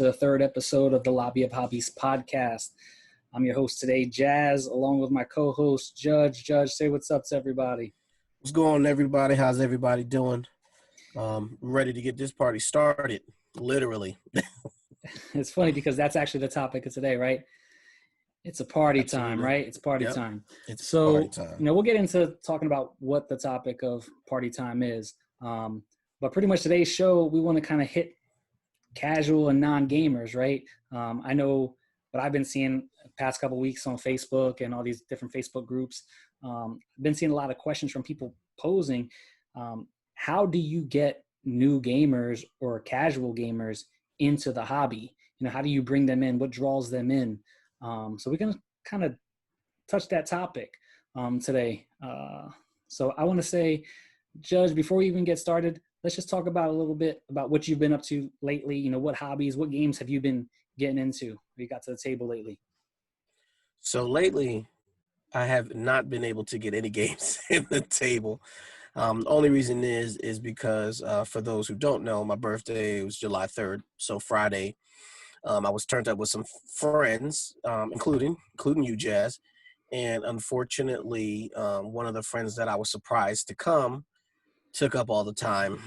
to the third episode of the Lobby of Hobbies podcast. I'm your host today, Jazz, along with my co-host, Judge. Judge, say what's up to everybody. What's going on, everybody? How's everybody doing? Ready to get this party started, literally. It's funny because that's actually the topic of today, right? It's a party time, right? It's party time. It's so, party time. We'll get into talking about what the topic of party time is. But pretty much today's show, we want to kind of hit casual and non-gamers, right? I know what I've been seeing the past couple of weeks on Facebook and all these different Facebook groups. I've been seeing a lot of questions from people posing. How do you get new gamers or casual gamers into the hobby? How do you bring them in? What draws them in? So we're going to kind of touch that topic today. So I want to say, Judge, before we even get started, let's just talk about a little bit about what you've been up to lately. What hobbies, what games have you been getting into? You got to the table lately? So lately, I have not been able to get any games in the table. The only reason is because for those who don't know, my birthday was July 3rd, so Friday. I was turned up with some friends, including you, Jazz. And unfortunately, one of the friends that I was surprised to come took up all the time.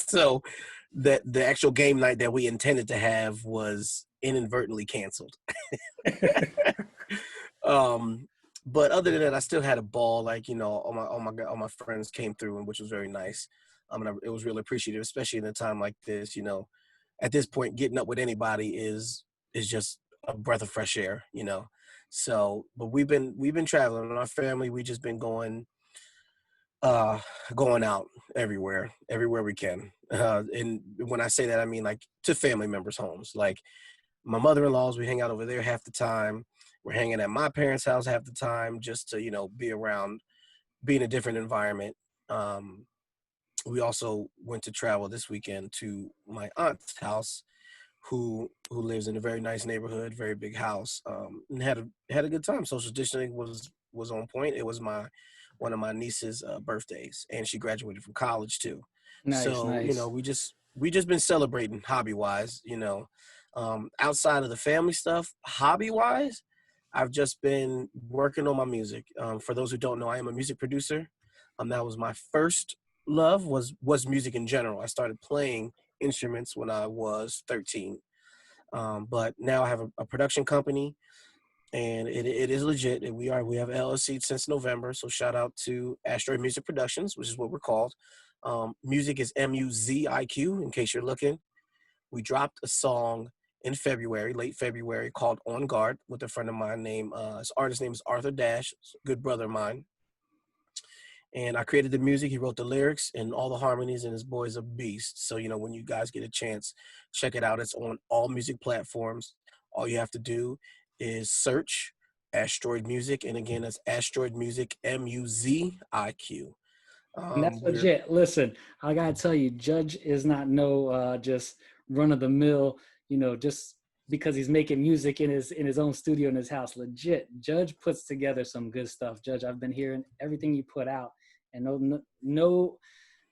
So the actual game night that we intended to have was inadvertently canceled. But other than that, I still had a ball. All my friends came through, and which was very nice. And it was really appreciative, especially in a time like this. At this point, getting up with anybody is just a breath of fresh air. So, but we've been traveling in our family. We just been going out everywhere we can. And when I say that, I mean like to family members' homes. Like my mother-in-law's, we hang out over there half the time. We're hanging at my parents' house half the time just to, be in a different environment. We also went to travel this weekend to my aunt's house, who lives in a very nice neighborhood, very big house, and had a good time. Social distancing was on point. It was one of my niece's birthdays, and she graduated from college too. Nice. we just been celebrating hobby wise. Outside of the family stuff, hobby wise, I've just been working on my music. For those who don't know, I am a music producer. That was my first love was music in general. I started playing instruments when I was 13. But now I have a production company, and it is legit. We have LLC since November. So shout out to Asteroid Music Productions, which is what we're called. Music is MUZIQ, in case you're looking. We dropped a song in February, late February, called On Guard with a friend of mine named, his artist name is Arthur Dash, a good brother of mine. And I created the music, he wrote the lyrics and all the harmonies, and his boy's a beast. So, when you guys get a chance, check it out. It's on all music platforms. All you have to do is search Asteroid Music. And again, that's Asteroid Music, MUZIQ. And that's legit. Listen, I got to tell you, Judge is not no just run-of-the-mill, just because he's making music in his own studio in his house. Legit, Judge puts together some good stuff. Judge, I've been hearing everything you put out. And no,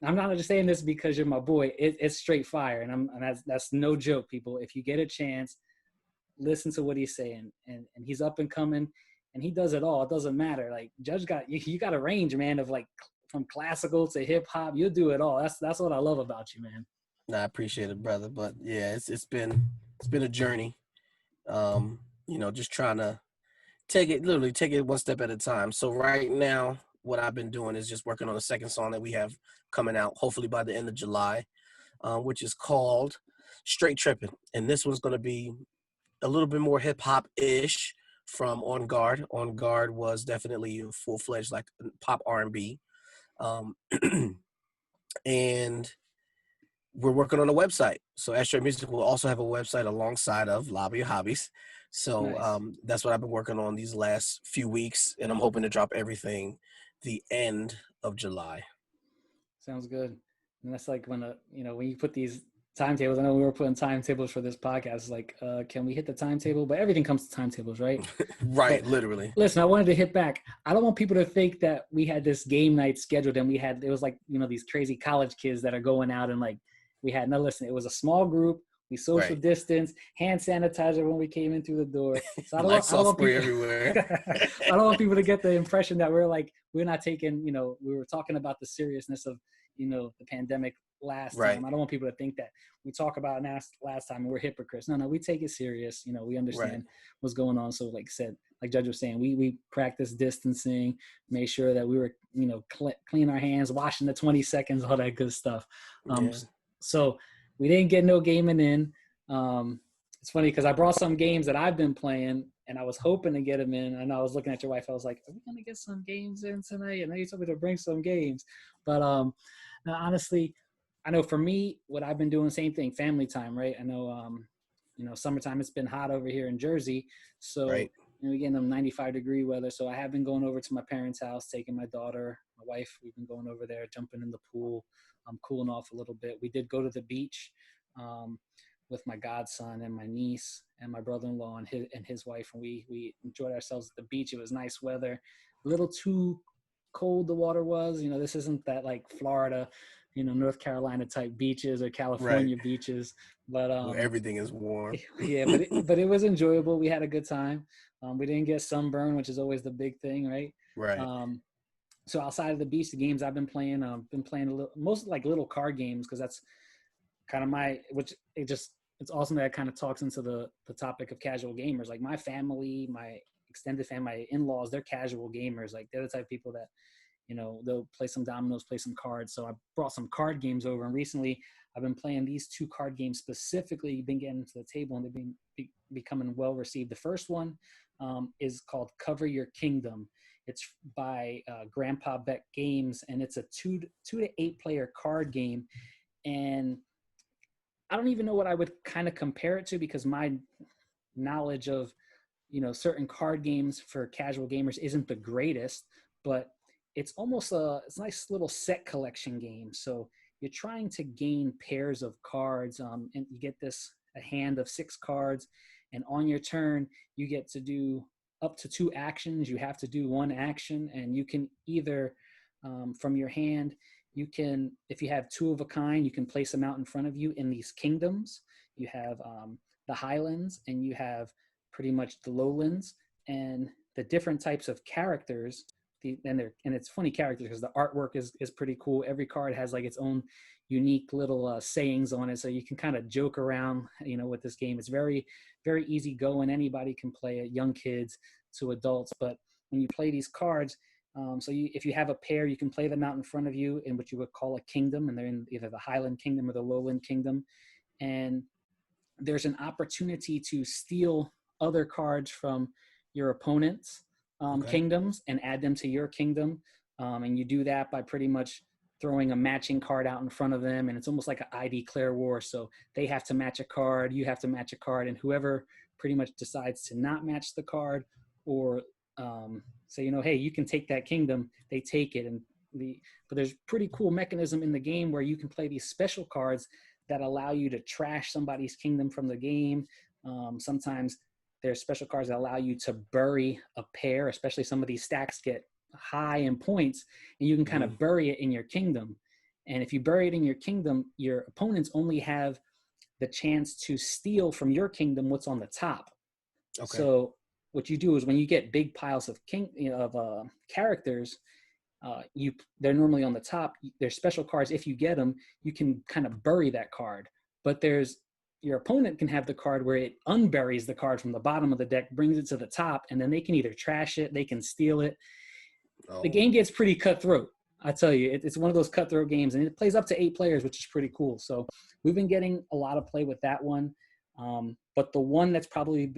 I'm not just saying this because you're my boy. It's straight fire, and that's no joke, people. If you get a chance, listen to what he's saying, and he's up and coming, and he does it all. It doesn't matter. Like Judge you got a range, man, of like from classical to hip hop. You'll do it all. That's what I love about you, man. Nah, I appreciate it, brother. But yeah, it's been a journey. Just trying to take it one step at a time. So right now, what I've been doing is just working on a second song that we have coming out, hopefully by the end of July, which is called Straight Trippin'. And this one's going to be a little bit more hip-hop-ish from On Guard. On Guard was definitely full-fledged, like pop R&B. And we're working on a website. So Asteroid Music will also have a website alongside of Lobby of Hobbies. So nice. That's what I've been working on these last few weeks, and I'm hoping to drop everything the end of July. Sounds good. And that's like when when you put these timetables, I know we were putting timetables for this podcast, like can we hit the timetable? But everything comes to timetables, right? Right. But, literally. Listen, I wanted to hit back. I don't want people to think that we had this game night scheduled and it was like these crazy college kids that are going out and like we had. No, listen, it was a small group. We social Right. distance, hand sanitizer when we came in through the door. So I don't Lysol want spray people, everywhere. I don't want people to get the impression that we're not taking, we were talking about the seriousness of, the pandemic last Right. time. I don't want people to think that we talk about last time and we're hypocrites. No, we take it serious. We Right. understand what's going on. So like I said, like Judge was saying, we practice distancing, made sure that we were, clean our hands, washing the 20 seconds, all that good stuff. Yeah. So we didn't get no gaming in. It's funny because I brought some games that I've been playing and I was hoping to get them in. And I was looking at your wife. I was like, are we going to get some games in tonight? And then you told me to bring some games. But now, honestly, I know for me, what I've been doing, same thing, family time, right? I know, summertime, it's been hot over here in Jersey. So, Right. we're getting them 95-degree weather. So I have been going over to my parents' house, taking my daughter, my wife. We've been going over there, jumping in the pool. I'm cooling off a little bit. We did go to the beach with my godson and my niece and my brother-in-law and his wife. And we enjoyed ourselves at the beach. It was nice weather. A little too cold the water was. This isn't that like Florida, North Carolina type beaches or Right. California beaches. But Where everything is warm. yeah, but it was enjoyable. We had a good time. We didn't get sunburn, which is always the big thing, right? Right. So outside of the beach, the games I've been playing a little, most like little card games because that's kind of it's awesome that it kind of talks into the topic of casual gamers. Like my family, my extended family, my in-laws, they're casual gamers. Like they're the type of people that they'll play some dominoes, play some cards. So I brought some card games over, and recently I've been playing these two card games specifically, been getting to the table, and they've been becoming well received. The first one is called Cover Your Kingdom. It's by Grandpa Beck Games, and it's a 2 to 8 player card game. And I don't even know what I would kind of compare it to because my knowledge of certain card games for casual gamers isn't the greatest, but it's almost it's a nice little set collection game. So you're trying to gain pairs of cards, and you get a hand of 6 cards, and on your turn you get to do up to 2 actions. You have to do 1 action, and you can either from your hand, you can, if you have 2 of a kind, you can place them out in front of you in these kingdoms. You have the highlands, and you have pretty much the lowlands, and the different types of characters. And it's funny characters because the artwork is pretty cool. Every card has like its own unique little sayings on it, so you can kind of joke around, with this game. It's very, very easy going. Anybody can play it, young kids to adults. But when you play these cards, if you have a pair, you can play them out in front of you in what you would call a kingdom, and they're in either the Highland Kingdom or the Lowland Kingdom. And there's an opportunity to steal other cards from your opponent's kingdoms and add them to your kingdom. And you do that by pretty much throwing a matching card out in front of them. And it's almost like an I declare war. So they have to match a card, you have to match a card, and whoever pretty much decides to not match the card or say, hey, you can take that kingdom, they take it. But there's pretty cool mechanism in the game where you can play these special cards that allow you to trash somebody's kingdom from the game. Sometimes there's special cards that allow you to bury a pair, especially some of these stacks get high in points, and you can kind of bury it in your kingdom. And if you bury it in your kingdom, your opponents only have the chance to steal from your kingdom what's on the top. Okay. So what you do is when you get big piles of characters, they're normally on the top. There's special cards. If you get them, you can kind of bury that card. But your opponent can have the card where it unburies the card from the bottom of the deck, brings it to the top, and then they can either trash it, they can steal it. The game gets pretty cutthroat. I tell you, it's one of those cutthroat games, and it plays up to 8 players, which is pretty cool. So we've been getting a lot of play with that one. But the one that's probably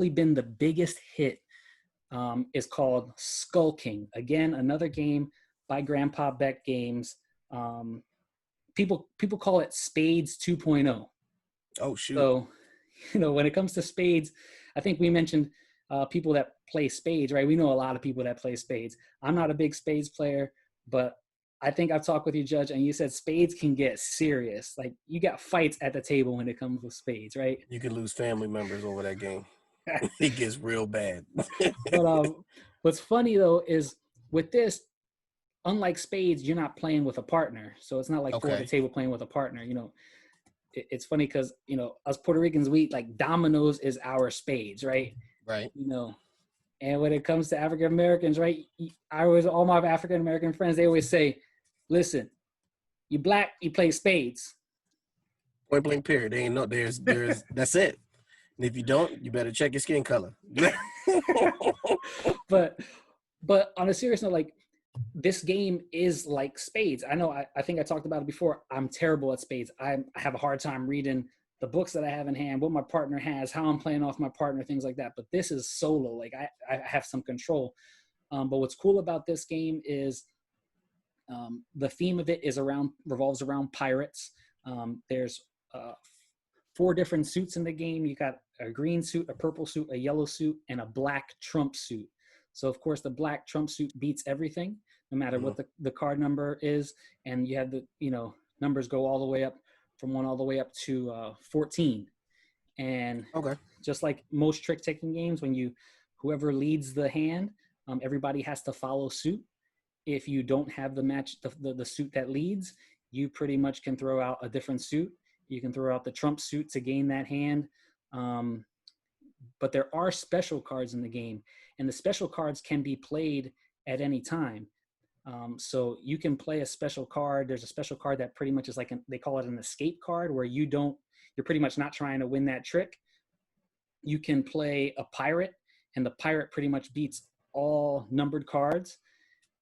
been the biggest hit is called Skulking. Again, another game by Grandpa Beck Games. People call it Spades 2.0. Oh, shoot. So, when it comes to spades, I think we mentioned people that play spades, right? We know a lot of people that play spades. I'm not a big spades player, but I think I've talked with you, Judge, and you said spades can get serious. Like, you got fights at the table when it comes with spades, right? You could lose family members over that game. It gets real bad. But what's funny, though, is with this, unlike spades, you're not playing with a partner. So it's not like 4 at the table playing with a partner. it's funny because, you know, us Puerto Ricans, we like dominoes is our spades, right? Right. You know, and when it comes to African Americans, right? I always, all my African American friends, they always say, listen, you black, you play spades. Point blank period. There ain't no, there's, that's it. And if you don't, you better check your skin color. but but on a serious note, like this game is like spades. I know I think I talked about it before. I'm terrible at spades. I have a hard time reading the books that I have in hand, what my partner has, how I'm playing off my partner, things like that. But this is solo. Like I have some control. But what's cool about this game is the theme of it is revolves around pirates. There's 4 different suits in the game. You got a green suit, a purple suit, a yellow suit, and a black trump suit. So of course the black trump suit beats everything, no matter what the card number is. And you have the, you know, numbers go all the way up from 1 all the way up to 14. And Okay. just like most trick taking games, when whoever leads the hand, everybody has to follow suit. If you don't have the suit that leads, you pretty much can throw out a different suit. You can throw out the trump suit to gain that hand. But there are special cards in the game, and the special cards can be played at any time. So you can play a special card. There's a special card that pretty much is like, they call it an escape card, where you're pretty much not trying to win that trick. You can play a pirate, and the pirate pretty much beats all numbered cards.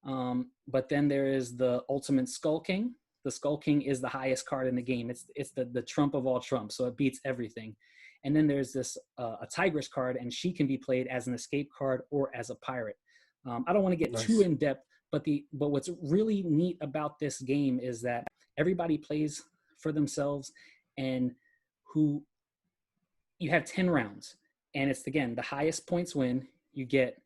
But then there is the ultimate Skull King. The Skull King is the highest card in the game. It's the trump of all trumps, so it beats everything. And then there's this a Tigress card, and she can be played as an escape card or as a pirate. I don't want to get too in depth, but what's really neat about this game is that everybody plays for themselves, and you have 10 rounds, and it's, again, the highest points win. You get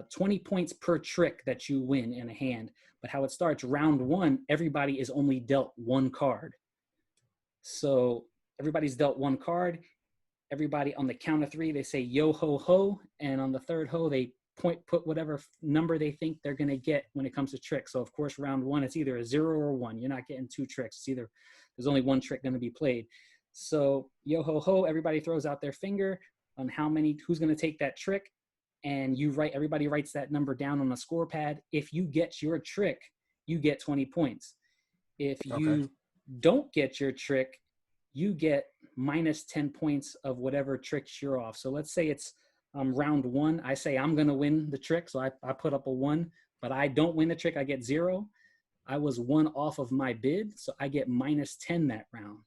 20 points per trick that you win in a hand. But how it starts, round 1, everybody is only dealt 1 card. So everybody's dealt 1 card. Everybody, on the count of 3, they say yo ho ho, and on the 3rd ho, they put whatever number they think they're going to get when it comes to tricks. So of course, round 1, it's either a 0 or 1. You're not getting 2 tricks. It's either, there's only 1 trick going to be played. So yo ho ho, everybody throws out their finger on who's going to take that trick, and everybody writes that number down on a score pad. If you get your trick, you get 20 points. If you don't get your trick, you get minus 10 points of whatever tricks you're off. So let's say it's round 1. I say I'm going to win the trick, so I put up a 1, but I don't win the trick. I get 0. I was 1 off of my bid, so I get minus 10 that round.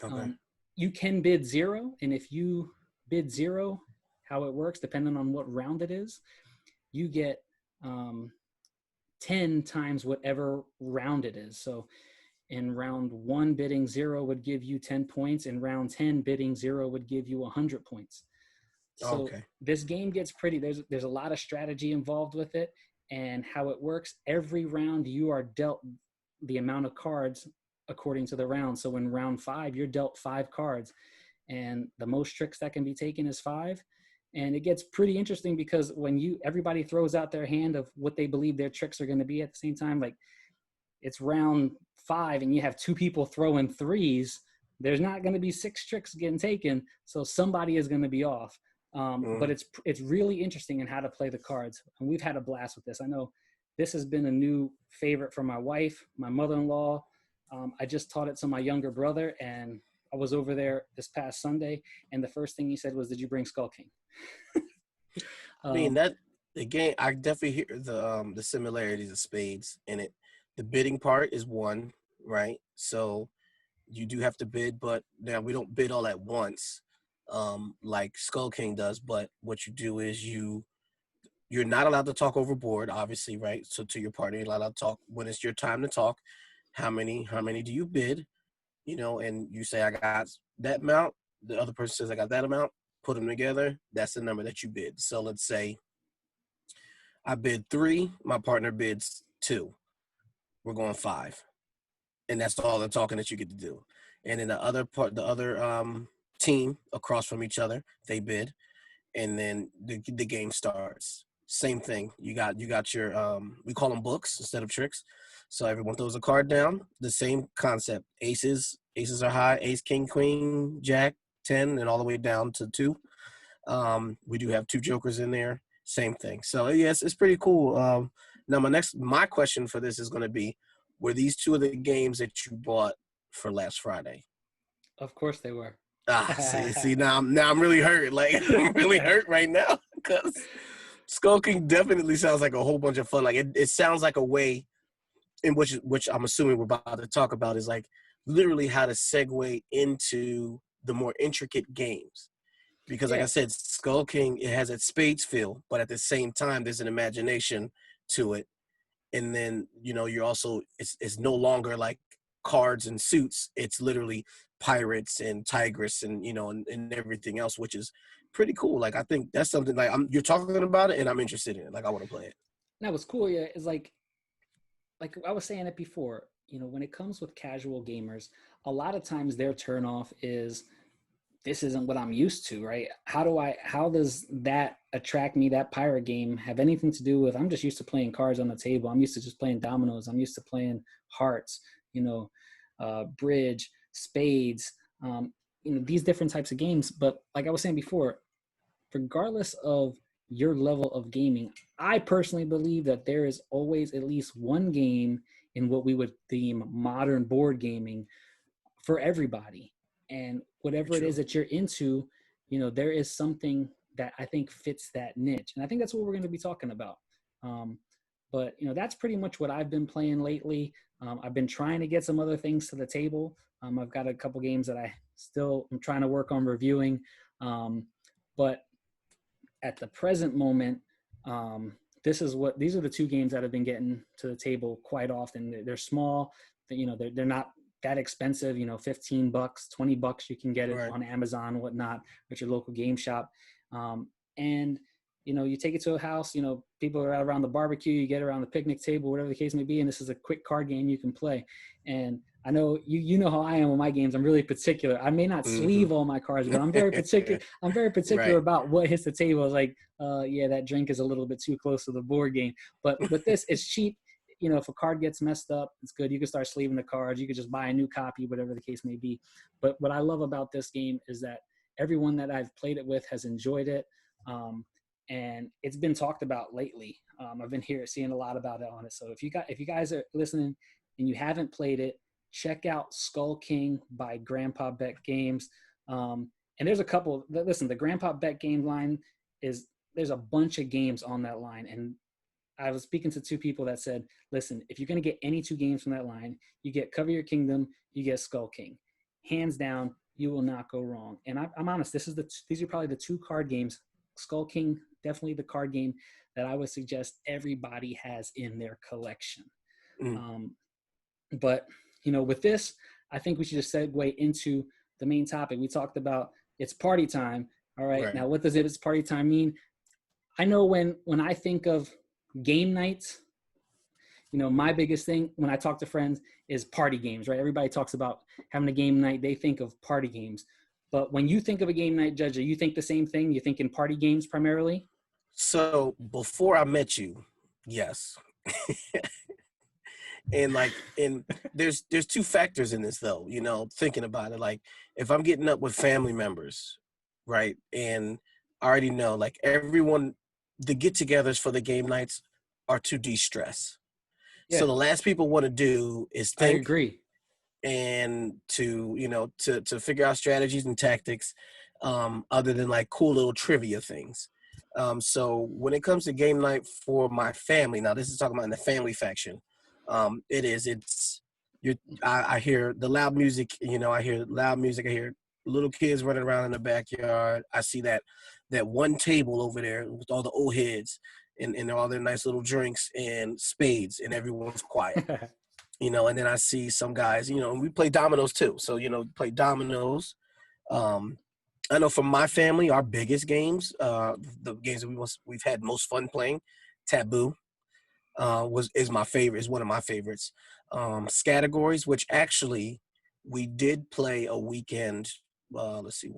Okay. You can bid 0, and if you bid 0, how it works, depending on what round it is, you get 10 times whatever round it is. So in round 1, bidding 0 would give you 10 points. In round 10, bidding 0 would give you 100 points. So this game gets pretty, there's a lot of strategy involved with it, and how it works. Every round you are dealt the amount of cards according to the round. So in round 5, you're dealt 5 cards, and the most tricks that can be taken is 5. And it gets pretty interesting because when everybody throws out their hand of what they believe their tricks are going to be at the same time, like it's round 5 and you have 2 people throwing 3s, there's not going to be 6 tricks getting taken. So somebody is going to be off. But it's really interesting in how to play the cards. And we've had a blast with this. I know this has been a new favorite for my wife, my mother-in-law. I just taught it to my younger brother, and I was over there this past Sunday, and the first thing he said was, "Did you bring Skull King?" I mean, that the game, I definitely hear the similarities of spades in it. The bidding part is 1, right? So you do have to bid, but now we don't bid all at once, like Skull King does. But what you do is you're not allowed to talk overboard, obviously, right? So to your partner, you're not allowed to talk when it's your time to talk. How many do you bid? You know, and you say, I got that amount. The other person says, I got that amount. Put them together. That's the number that you bid. So let's say I bid 3. My partner bids 2. We're going 5. And that's all the talking that you get to do. And then the other team across from each other, they bid. And then the game starts. Same thing. You got your we call them books instead of tricks. So everyone throws a card down. The same concept. Aces Aces are high. Ace, king, queen, jack, 10, and all the way down to 2. We do have 2 jokers in there. Same thing. So yes, it's pretty cool. Now my question for this is going to be, were these 2 of the games that you bought for last Friday? Of course they were. See now I'm really hurt. Like I'm really hurt right now because Skull King definitely sounds like a whole bunch of fun. Like it sounds like a way in which I'm assuming we're about to talk about is like literally how to segue into the more intricate games. Because like I Yeah. said, Skull King, it has its spades feel, but at the same time, there's an imagination to it. And then, you're also, it's no longer like cards and suits. It's literally pirates and tigress and, and everything else, which is pretty cool. Like, I think that's something like you're talking about it and I'm interested in it. Like, I want to play it. Now what's cool, yeah, is like I was saying it before, when it comes with casual gamers, a lot of times their turnoff is this isn't what I'm used to, right? How does that attract me? That pirate game have anything to do with, I'm just used to playing cards on the table. I'm used to just playing dominoes. I'm used to playing hearts, bridge, spades, these different types of games. But like I was saying before, regardless of your level of gaming, I personally believe that there is always at least one game in what we would deem modern board gaming for everybody. And whatever it True. is that you're into, there is something that I think fits that niche. And I think that's what we're going to be talking about. But that's pretty much what I've been playing lately. I've been trying to get some other things to the table. I've got a couple games that I'm trying to work on reviewing. But at the present moment, these are the 2 games that have been getting to the table quite often. They're small, they're not that expensive, $15, $20, you can get it Right. on Amazon, whatnot, at your local game shop. And, you take it to a house, people are out around the barbecue, you get around the picnic table, whatever the case may be. And this is a quick card game you can play. And I know you know how I am with my games. I'm really particular. I may not sleeve all my cards, but I'm very particular. I'm very particular Right. about what hits the table. It's like, yeah, that drink is a little bit too close to the board game. But with this, it's cheap. If a card gets messed up, it's good. You can start sleeving the cards. You could just buy a new copy, whatever the case may be. But what I love about this game is that everyone that I've played it with has enjoyed it. And it's been talked about lately. I've been seeing a lot about it on it. So if you guys are listening and you haven't played it, check out Skull King by Grandpa Beck Games. And there's a couple. Listen, the Grandpa Beck game line there's a bunch of games on that line. And I was speaking to 2 people that said, listen, if you're going to get any 2 games from that line, you get Cover Your Kingdom, you get Skull King. Hands down, you will not go wrong. And I'm honest, these are probably the 2 card games. Skull King, definitely the card game that I would suggest everybody has in their collection. But, with this, I think we should just segue into the main topic. We talked about it's party time. All right. Now, what does it's party time mean? I know when I think of game nights, my biggest thing when I talk to friends is party games, right? Everybody talks about having a game night. They think of party games. But when you think of a game night, Judge, you think the same thing? You think in party games primarily? So before I met you, yes. And there's 2 factors in this though, thinking about it. Like if I'm getting up with family members, right? And I already know like everyone, the get-togethers for the game nights are to de-stress. Yeah, So the last people want to do is I think agree. and to figure out strategies and tactics, other than like cool little trivia things. So when it comes to game night for my family, now this is talking about in the family faction. I hear the loud music, I hear loud music, I hear little kids running around in the backyard. I see that one table over there with all the old heads and all their nice little drinks and spades, and everyone's quiet. And then I see some guys, and we play dominoes too. So, play dominoes. I know from my family, our biggest games, the games that we've had most fun playing, Taboo is my favorite, is one of my favorites. Categories, which actually we did play a weekend, let's see,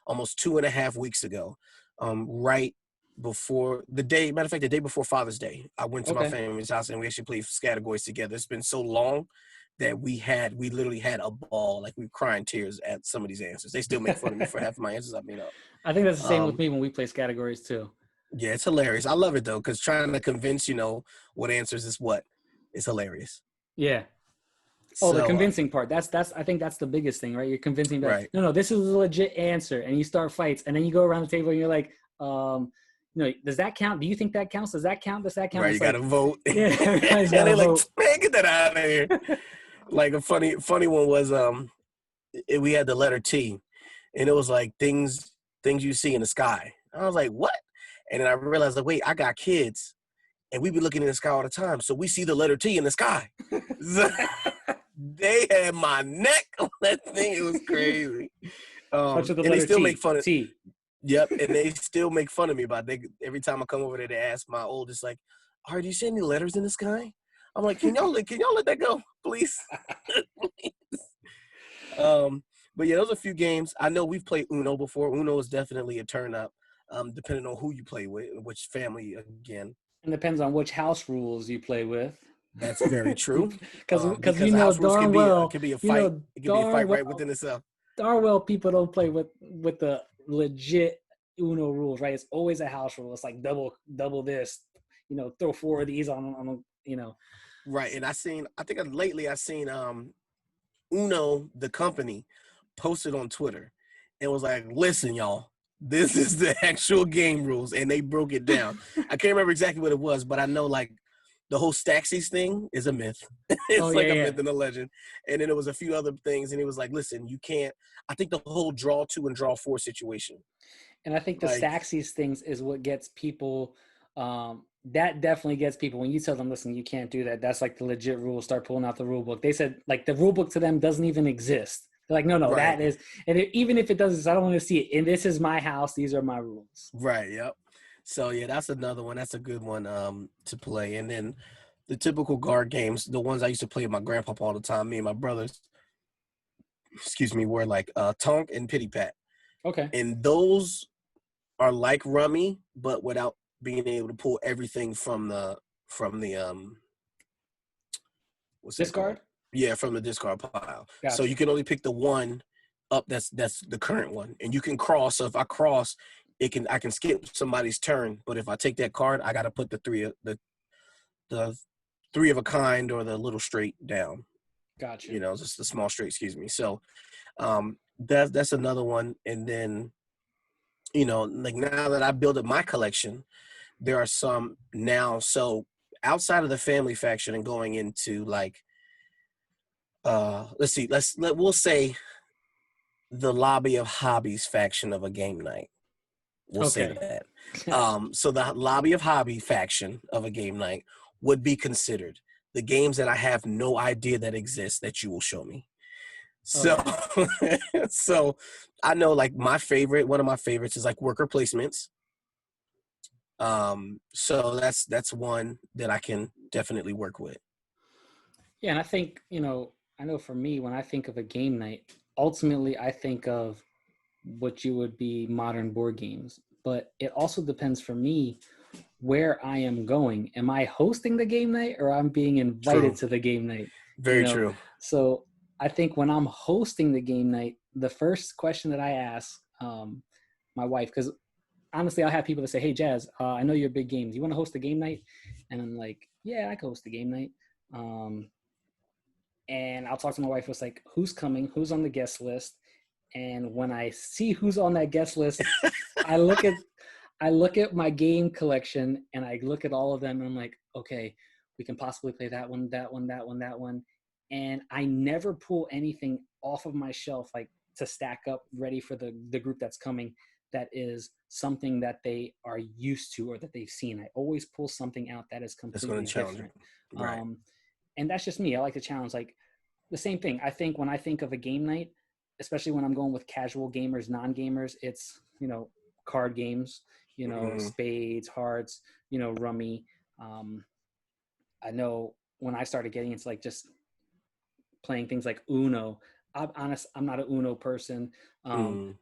almost 2.5 weeks ago, right before matter of fact, the day before Father's Day. I went to my Okay. family's house and we actually played categories together. It's been so long that we literally had a ball. Like, we were crying tears at some of these answers. They still make fun of me for half of my answers I made up. I think that's the same with me when we place categories too. Yeah, it's hilarious. I love it though, because trying to convince what answers is what is hilarious. Yeah. Oh, the So convincing part. That's I think that's the biggest thing, right? You're convincing that right. no, this is a legit answer, and you start fights, and then you go around the table and you're like, does that count? Do you think that counts? Does that count? Does that count? Right, It's you like, gotta vote. yeah, everybody's And gotta they're like, vote. man, get that out of here. Like, a funny one was we had the letter T, and it was like things you see in the sky. I was like, what? And then I realized, like, wait, I got kids, and we be looking in the sky all the time, so we see the letter T in the sky. They had my neck on that thing. It was crazy. Much of the And they letter still T. make fun of T. Yep, and they still make fun of me about it. Every time I come over there, they ask my oldest, like, "All right, do you see any letters in the sky?" I'm like, "Can y'all let that go, please?" Please. But yeah, those are a few games. I know we've played Uno before. Uno is definitely a turn up, depending on who you play with, which family again. It depends on which house rules you play with. That's very true. Because Because the house rules darn well, can be a fight. It can be a fight right well, within itself. darn well people don't play with the legit Uno rules, right? It's always a house rule. It's like double this, throw 4 of these on. Right, and I think lately I've seen Uno, the company, posted on Twitter and was like, listen, y'all, this is the actual game rules. And they broke it down. I can't remember exactly what it was, but I know, like, the whole Staxies thing is a myth. It's like a myth and a legend. And then there was a few other things, and it was like, listen, you can't. I think the whole draw 2 and draw 4 situation. And I think the Staxies things is what gets people. That definitely gets people when you tell them, listen, you can't do that. That's like the legit rule. Start pulling out the rule book. They said, like, the rule book to them doesn't even exist. They're like, no, right. That is. And even if it does, I don't want to see it. And this is my house. These are my rules. Right. Yep. So yeah, that's another one. That's a good one to play. And then the typical guard games, the ones I used to play with my grandpa all the time, me and my brothers, were like Tonk and Pity Pat. Okay. And those are like Rummy, but without being able to pull everything from the what's discard? Yeah, from the discard pile. Gotcha. So you can only pick the one up that's the current one. And you can cross. So if I cross, I can skip somebody's turn, but if I take that card, I gotta put the three of a kind or the little straight down. Gotcha. Just the small straight, excuse me. So that's another one. And then, like, now that I built up my collection, there are some now. So outside of the family faction and going into, like, we'll say the lobby of hobbies faction of a game night. We'll say that. So the lobby of hobby faction of a game night would be considered the games that I have no idea that exist that you will show me. So, so I know, like, one of my favorites is like worker placements. So that's one that I can definitely work with. Yeah, and I think, I know for me, when I think of a game night, ultimately I think of what you would be modern board games. But it also depends for me where I am going. Am I hosting the game night or I'm being invited to the game night? Very true. So I think when I'm hosting the game night, the first question that I ask my wife, because honestly, I'll have people that say, hey, Jazz, I know you're big games. You want to host a game night? And I'm like, yeah, I can host a game night. And I'll talk to my wife. It's like, who's coming? Who's on the guest list? And when I see who's on that guest list, I look at my game collection and I look at all of them and I'm like, okay, we can possibly play that one, that one, that one, that one. And I never pull anything off of my shelf, like, to stack up ready for the group that's coming that is something that they are used to or that they've seen. I always pull something out that is completely different. Right. And that's just me. I like to challenge, like, the same thing. I think when I think of a game night, especially when I'm going with casual gamers, non-gamers, it's, card games, spades, hearts, rummy. I know when I started getting into, like, just playing things like Uno, I'm honest, I'm not an Uno person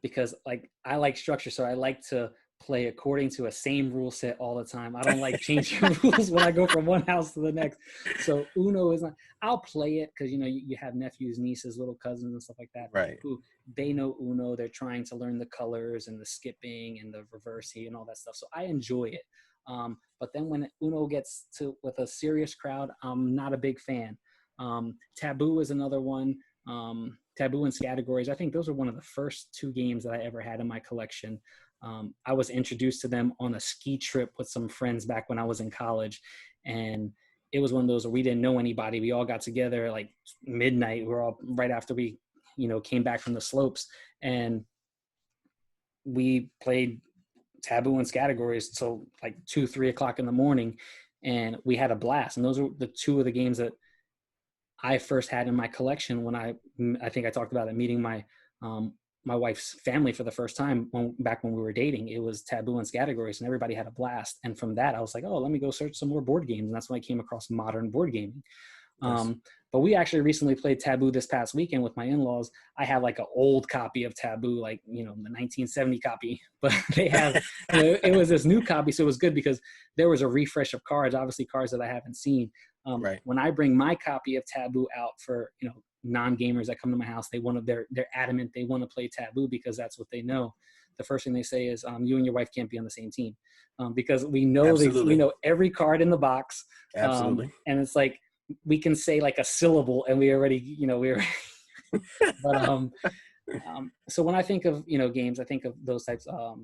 because, like, I like structure. So I like to play according to a same rule set all the time. I don't like changing rules when I go from one house to the next. So Uno is not, I'll play it because, you have nephews, nieces, little cousins and stuff like that, Right. who they know Uno. They're trying to learn the colors and the skipping and the reversey and all that stuff. So I enjoy it. But then when Uno gets to with a serious crowd, I'm not a big fan. Taboo is another one. Taboo and Categories. I think those are one of the first 2 games that I ever had in my collection. I was introduced to them on a ski trip with some friends back when I was in college. And it was one of those where we didn't know anybody. We all got together like midnight. We're all right after we, came back from the slopes, and we played Taboo and Categories till like 2-3 o'clock in the morning. And we had a blast. And those are the 2 of the games that I first had in my collection when I think I talked about it, meeting my my wife's family for the first time back when we were dating. It was Taboo and Categories, and everybody had a blast. And from that, I was like, oh, let me go search some more board games. And that's when I came across modern board gaming. Yes. But we actually recently played Taboo this past weekend with my in-laws. I have like an old copy of Taboo, like, the 1970 copy, but they have, it was this new copy. So it was good because there was a refresh of cards, obviously cards that I haven't seen. Right. When I bring my copy of Taboo out for, non-gamers that come to my house, they're adamant they want to play Taboo because that's what they know. The first thing they say is, you and your wife can't be on the same team, because we know we know every card in the box. Absolutely. And it's like we can say like a syllable, and we already, But so when I think of games, I think of those types. A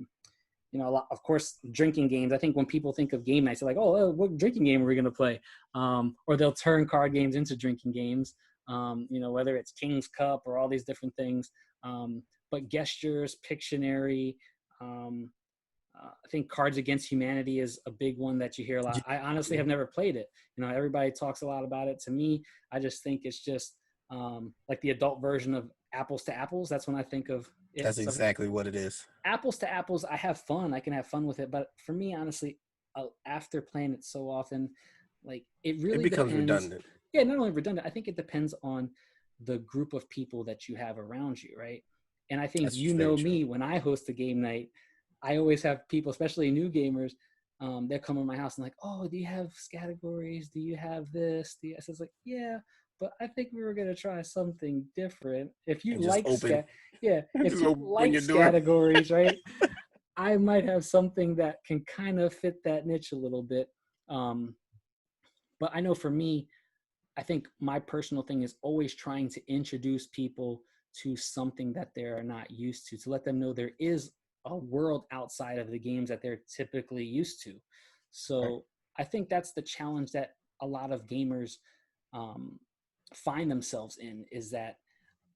lot, of course, drinking games. I think when people think of game nights, they're like, oh, what drinking game are we going to play? Or they'll turn card games into drinking games. Whether it's King's Cup or all these different things. But Gestures, Pictionary, I think Cards Against Humanity is a big one that you hear a lot. I honestly have never played it. Everybody talks a lot about it. To me, I just think it's just like the adult version of Apples to Apples. That's when I think of it. That's exactly what it is. Apples to Apples, I have fun. I can have fun with it. But for me, honestly, after playing it so often, like it really becomes depends. Redundant. Yeah, not only redundant. I think it depends on the group of people that you have around you, right? And I think me, when I host a game night, I always have people, especially new gamers, they'll come to my house and like, oh, do you have categories? Do you have this? So it's like, yeah, but I think we were gonna try something different. If you like, if you like categories, right? I might have something that can kind of fit that niche a little bit. But I know for me, I think my personal thing is always trying to introduce people to something that they're not used to let them know there is a world outside of the games that they're typically used to. So right. I think that's the challenge that a lot of gamers find themselves in, is that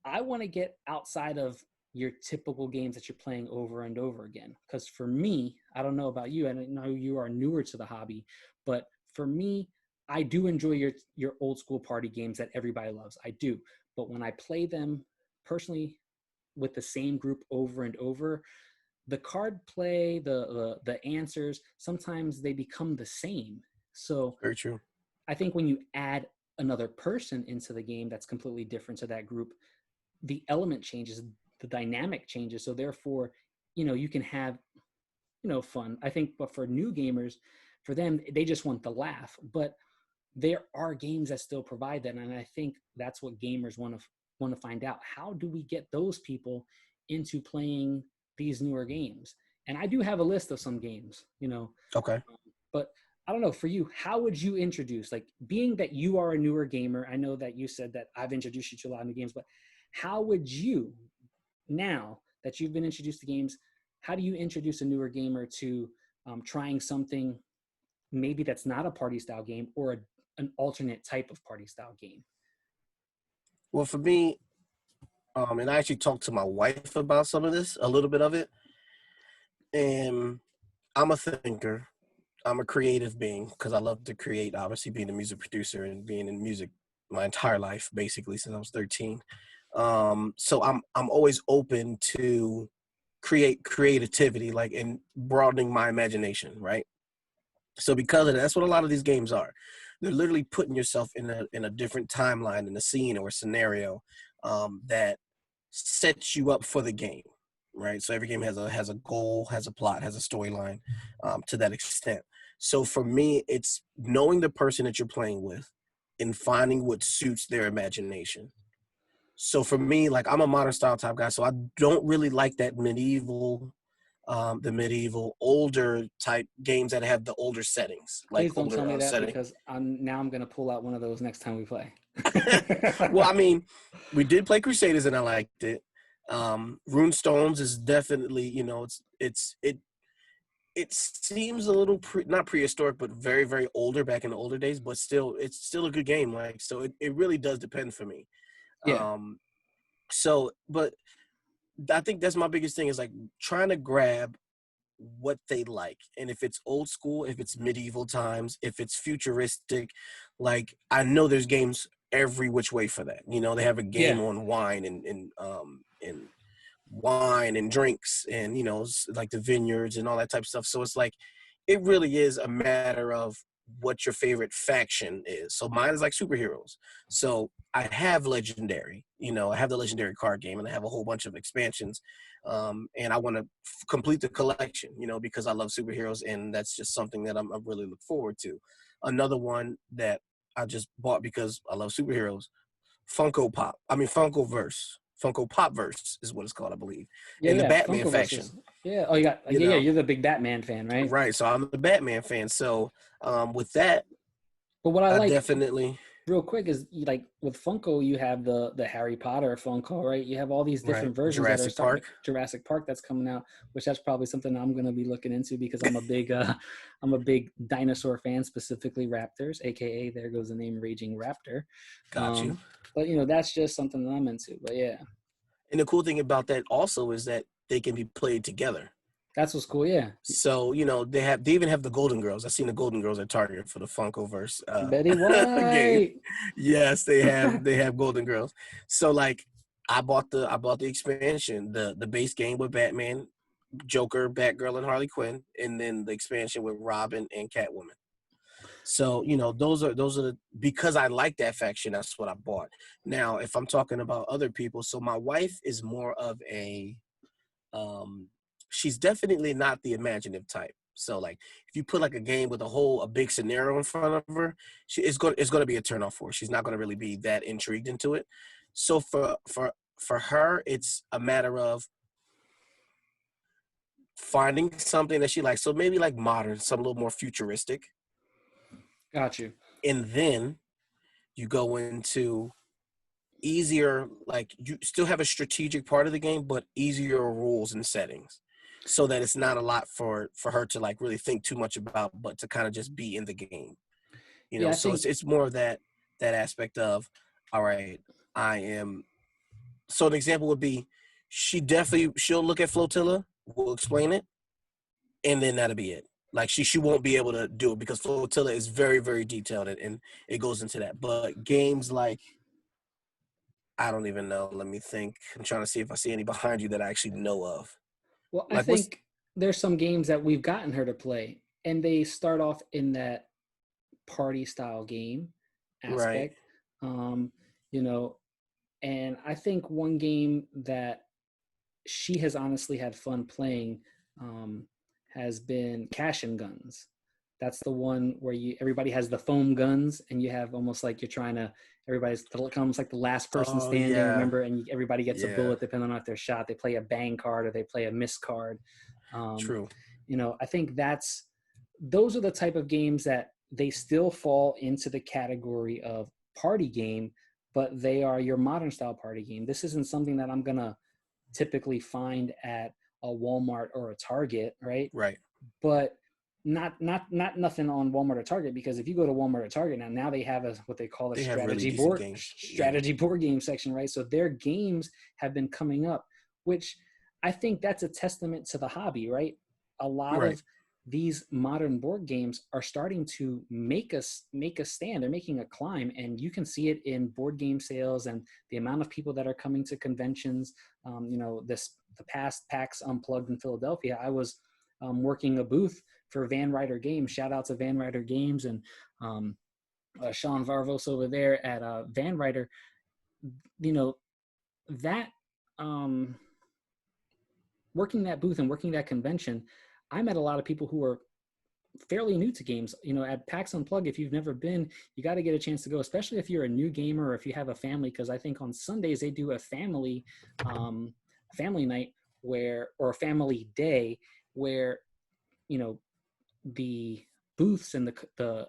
I want to get outside of your typical games that you're playing over and over again. Because for me, I don't know about you, and I know you are newer to the hobby, but for me, I do enjoy your old school party games that everybody loves. I do. But when I play them personally with the same group over and over, the card play, the answers, sometimes they become the same. So very true. I think when you add another person into the game that's completely different to that group, the element changes, the dynamic changes. So therefore, you can have, fun. I think, but for new gamers, for them, they just want the laugh. But there are games that still provide that. And I think that's what gamers want to find out. How do we get those people into playing these newer games? And I do have a list of some games, Okay. But I don't know, for you, how would you introduce, like, being that you are a newer gamer? I know that you said that I've introduced you to a lot of new games, but how would you, now that you've been introduced to games, how do you introduce a newer gamer to trying something maybe that's not a party style game, or an alternate type of party style game? Well, for me, and I actually talked to my wife about some of this, a little bit of it. And I'm a thinker. I'm a creative being because I love to create, obviously being a music producer and being in music my entire life, basically since I was 13. So I'm always open to creativity, like, and broadening my imagination, right? So because of that, that's what a lot of these games are. They're literally putting yourself in a different timeline, in a scene or a scenario that sets you up for the game, right? So every game has a goal, has a plot, has a storyline, to that extent. So for me, it's knowing the person that you're playing with and finding what suits their imagination. So for me, like I'm a modern style type guy, so I don't really like that the medieval older type games that have the older settings, like Please don't tell older me that setting. because I'm gonna pull out one of those next time we play. Well, I mean, we did play Crusaders and I liked it. Runestones is definitely, it seems a little not prehistoric, but very, very older back in the older days, but still, it's still a good game. Like, so it really does depend for me. Yeah, Um, but I think that's my biggest thing is like trying to grab what they like. And if it's old school, if it's medieval times, if it's futuristic, like I know there's games every which way for that. They have a game yeah, on wine and wine and drinks and like the vineyards and all that type of stuff. So it's like it really is a matter of what your favorite faction is. So mine is like superheroes. So I have legendary, I have the legendary card game and I have a whole bunch of expansions. And I want to complete the collection, because I love superheroes and that's just something that I really look forward to. Another one that I just bought because I love superheroes, Funko Pop Verse is what it's called, I believe, yeah, in the yeah. Batman Funko faction. versus. Yeah. Oh, you got. You Yeah, yeah. know, You're the big Batman fan, right? right? So I'm a Batman fan. So with that, But what I I like definitely real quick is like with Funko, you have the Harry Potter Funko, right? You have all these right different versions that are Jurassic starting Park. to Jurassic Park that's coming out, which that's probably something I'm gonna be looking into because I'm a big I'm a big dinosaur fan, specifically raptors, aka there goes the name Raging Raptor. Got you. But that's just something that I'm into. But yeah, And the cool thing about that also is that they can be played together. that's what's cool. Yeah, So they even have the Golden Girls. I've seen the Golden Girls at Target for the Funkoverse Betty game. White. Yes, they have Golden Girls. So like I bought the expansion, the base game with Batman, Joker, Batgirl, and Harley Quinn, and then the expansion with Robin and Catwoman. So those are because I like that faction. That's what I bought. Now, if I'm talking about other people, so my wife is more of a um, she's definitely not the imaginative type. So like if you put like a game with a big scenario in front of her, it's going to be a turn off for her. She's not going to really be that intrigued into it. So for her, it's a matter of finding something that she likes. So maybe like modern, some a little more futuristic, Got you. and then you go into easier, like you still have a strategic part of the game, but easier rules and settings, so that it's not a lot for her to like really think too much about, but to kind of just be in the game. Yeah, I So think it's more of that aspect of, all right, I am. So an example would be, she'll look at Flotilla, we'll explain it, and then that'll be it. Like she won't be able to do it because Flotilla is very, very detailed and it goes into that. But games like, I don't even know. Let me think. I'm trying to see if I see any behind you that I actually know of. Well, I Like what's think there's some games that we've gotten her to play, and they start off in that party style game right? aspect. Um, you know, and I think one game that she has honestly had fun playing um, has been Cash and Guns. That's the one where everybody has the foam guns, and you have almost like you're trying to everybody's almost like the last person Oh standing. yeah, Remember, and everybody gets a yeah. bullet depending on if they're shot. They play a bang card or they play a miss card. Um, True. I think those are the type of games that they still fall into the category of party game, but they are your modern style party game. This isn't something that I'm gonna typically find at a Walmart or a Target, right? Right. But not nothing on Walmart or Target, because if you go to Walmart or Target now they have what they call a They have really decent games. Yeah. strategy board game section, right? So their games have been coming up, which I think that's a testament to the hobby, right? A lot Right. of these modern board games are starting to make a stand. They're making a climb, and you can see it in board game sales and the amount of people that are coming to conventions. The past PAX Unplugged in Philadelphia, I was working a booth for Van Ryder Games. Shout out to Van Ryder Games and Sean Varvos over there at Van Ryder. You know that um, working that booth and working that convention, I met a lot of people who are fairly new to games. At PAX Unplugged, if you've never been, you got to get a chance to go, especially if you're a new gamer or if you have a family, because I think on Sundays they do a family night or a family day where the booths and the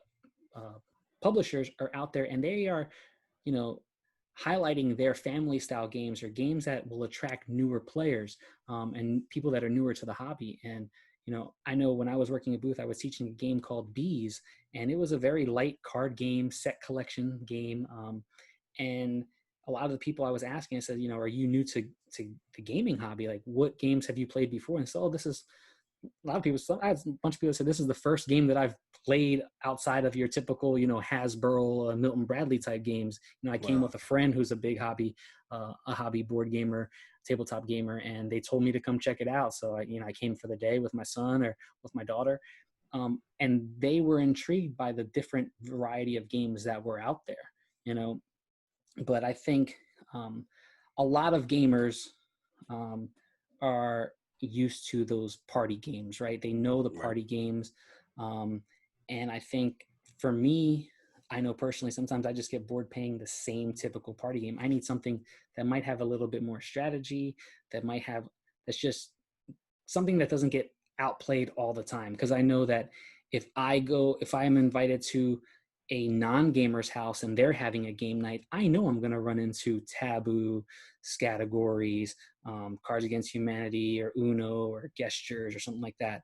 publishers are out there, and they are highlighting their family style games or games that will attract newer players and people that are newer to the hobby. And I know when I was working a booth, I was teaching a game called Bees, and it was a very light card game, set collection game. And a lot of the people I was asking, I said, are you new to the gaming hobby? Like, what games have you played before? And so, oh, this is a lot of people. I had a bunch of people said this is the first game that I've played outside of your typical, Hasbro, Milton Bradley type games. I came with a friend who's a big hobby board gamer, tabletop gamer, and they told me to come check it out. So I came for the day with my son or with my daughter, and they were intrigued by the different variety of games that were out there. But I think a lot of gamers are used to those party games, right? They know the party games. And I think for me, I know personally, sometimes I just get bored playing the same typical party game. I need something that might have a little bit more strategy, that's just something that doesn't get outplayed all the time. Because I know that if I am invited to a non-gamer's house and they're having a game night, I know I'm going to run into Taboo, Scattergories, Cards Against Humanity, or Uno, or Gestures, or something like that.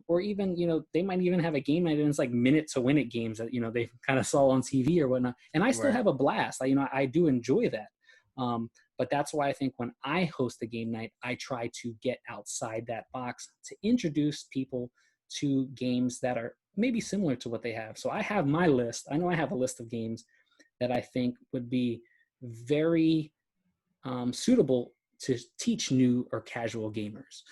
Or even, they might even have a game night and it's like minute to win it games that, they kind of saw on TV or whatnot. And I still have a blast. I do enjoy that. But that's why I think when I host a game night, I try to get outside that box to introduce people to games that are maybe similar to what they have. So I have my list. I know I have a list of games that I think would be very suitable to teach new or casual gamers.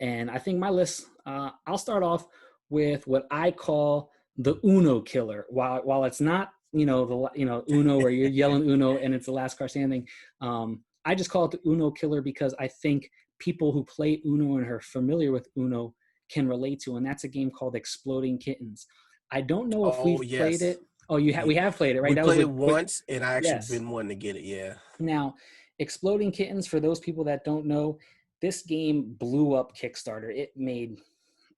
And I think my list, I'll start off with what I call the Uno killer. While it's not, Uno where you're yelling Uno and it's the last card standing. I just call it the Uno killer because I think people who play Uno and are familiar with Uno can relate to, and that's a game called Exploding Kittens. I don't know if we've played it. Oh, we have played it, right? We played it once, and I actually been wanting to get it, yeah. Now, Exploding Kittens, for those people that don't know, this game blew up Kickstarter. It made,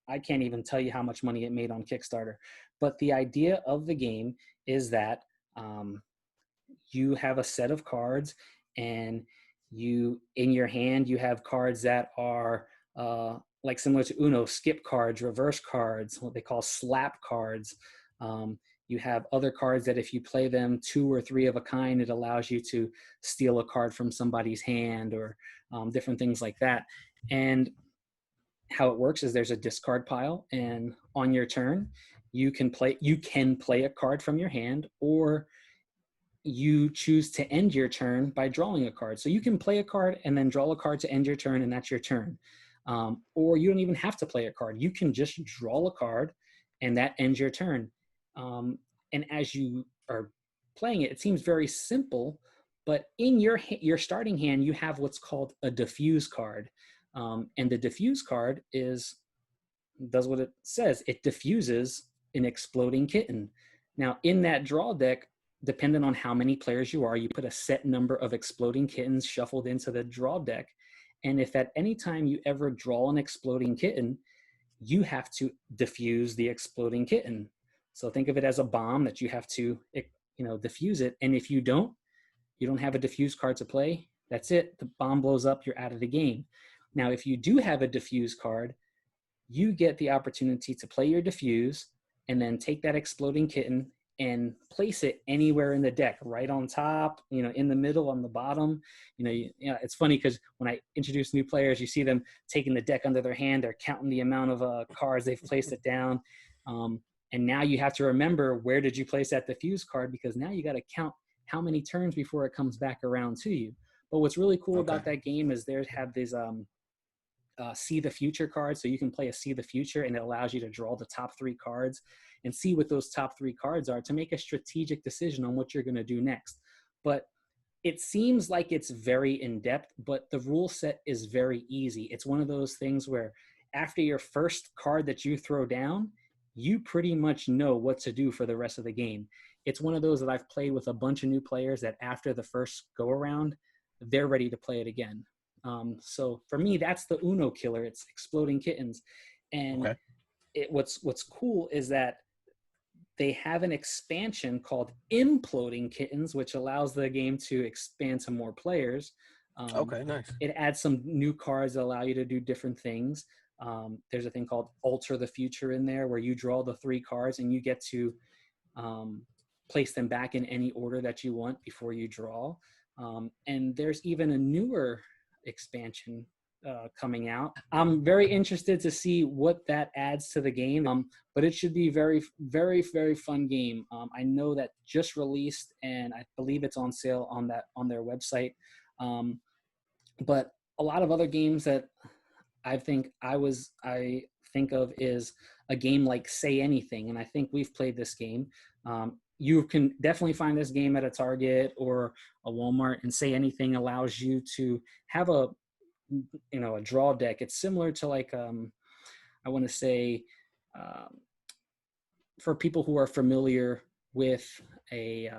I can't even tell you how much money it made on Kickstarter. But the idea of the game is that you have a set of cards, and in your hand, you have cards that are like similar to Uno, skip cards, reverse cards, what they call slap cards. You have other cards that if you play them 2 or 3 of a kind, it allows you to steal a card from somebody's hand, or different things like that. And how it works is there's a discard pile, and on your turn, you can play a card from your hand, or you choose to end your turn by drawing a card. So you can play a card and then draw a card to end your turn, and that's your turn. Or you don't even have to play a card. You can just draw a card, and that ends your turn. And as you are playing it, it seems very simple, but in your starting hand, you have what's called a diffuse card. And the diffuse card does what it says. It diffuses an exploding kitten. Now, in that draw deck, depending on how many players you are, you put a set number of exploding kittens shuffled into the draw deck. And if at any time you ever draw an exploding kitten, you have to diffuse the exploding kitten. So think of it as a bomb that you have to, diffuse it. And if you don't have a diffuse card to play, that's it. The bomb blows up, you're out of the game. Now, if you do have a diffuse card, you get the opportunity to play your diffuse and then take that exploding kitten and place it anywhere in the deck, right on top, in the middle, on the bottom. It's funny because when I introduce new players, you see them taking the deck under their hand. They're counting the amount of cards they've placed it down. And now you have to remember, where did you place that diffuse card? Because now you got to count how many turns before it comes back around to you. But what's really cool about that game is they have these see the future cards. So you can play a see the future, and it allows you to draw the top 3 cards and see what those top 3 cards are to make a strategic decision on what you're going to do next. But it seems like it's very in-depth, but the rule set is very easy. It's one of those things where after your first card that you throw down, you pretty much know what to do for the rest of the game. It's one of those that I've played with a bunch of new players that after the first go around, they're ready to play it again. So for me, that's the Uno killer. It's Exploding Kittens. And Okay. what's cool is that they have an expansion called Imploding Kittens, which allows the game to expand to more players. Okay, nice. It adds some new cards that allow you to do different things. There's a thing called Alter the Future in there where you draw the 3 cards and you get to place them back in any order that you want before you draw. And there's even a newer expansion coming out. I'm very interested to see what that adds to the game, but it should be very, very, very fun game. I know that just released, and I believe it's on sale on their website. But a lot of other games that I think of is a game like Say Anything, and I think we've played this game. You can definitely find this game at a Target or a Walmart, and Say Anything allows you to have a draw deck. It's similar to like I want to say for people who are familiar with a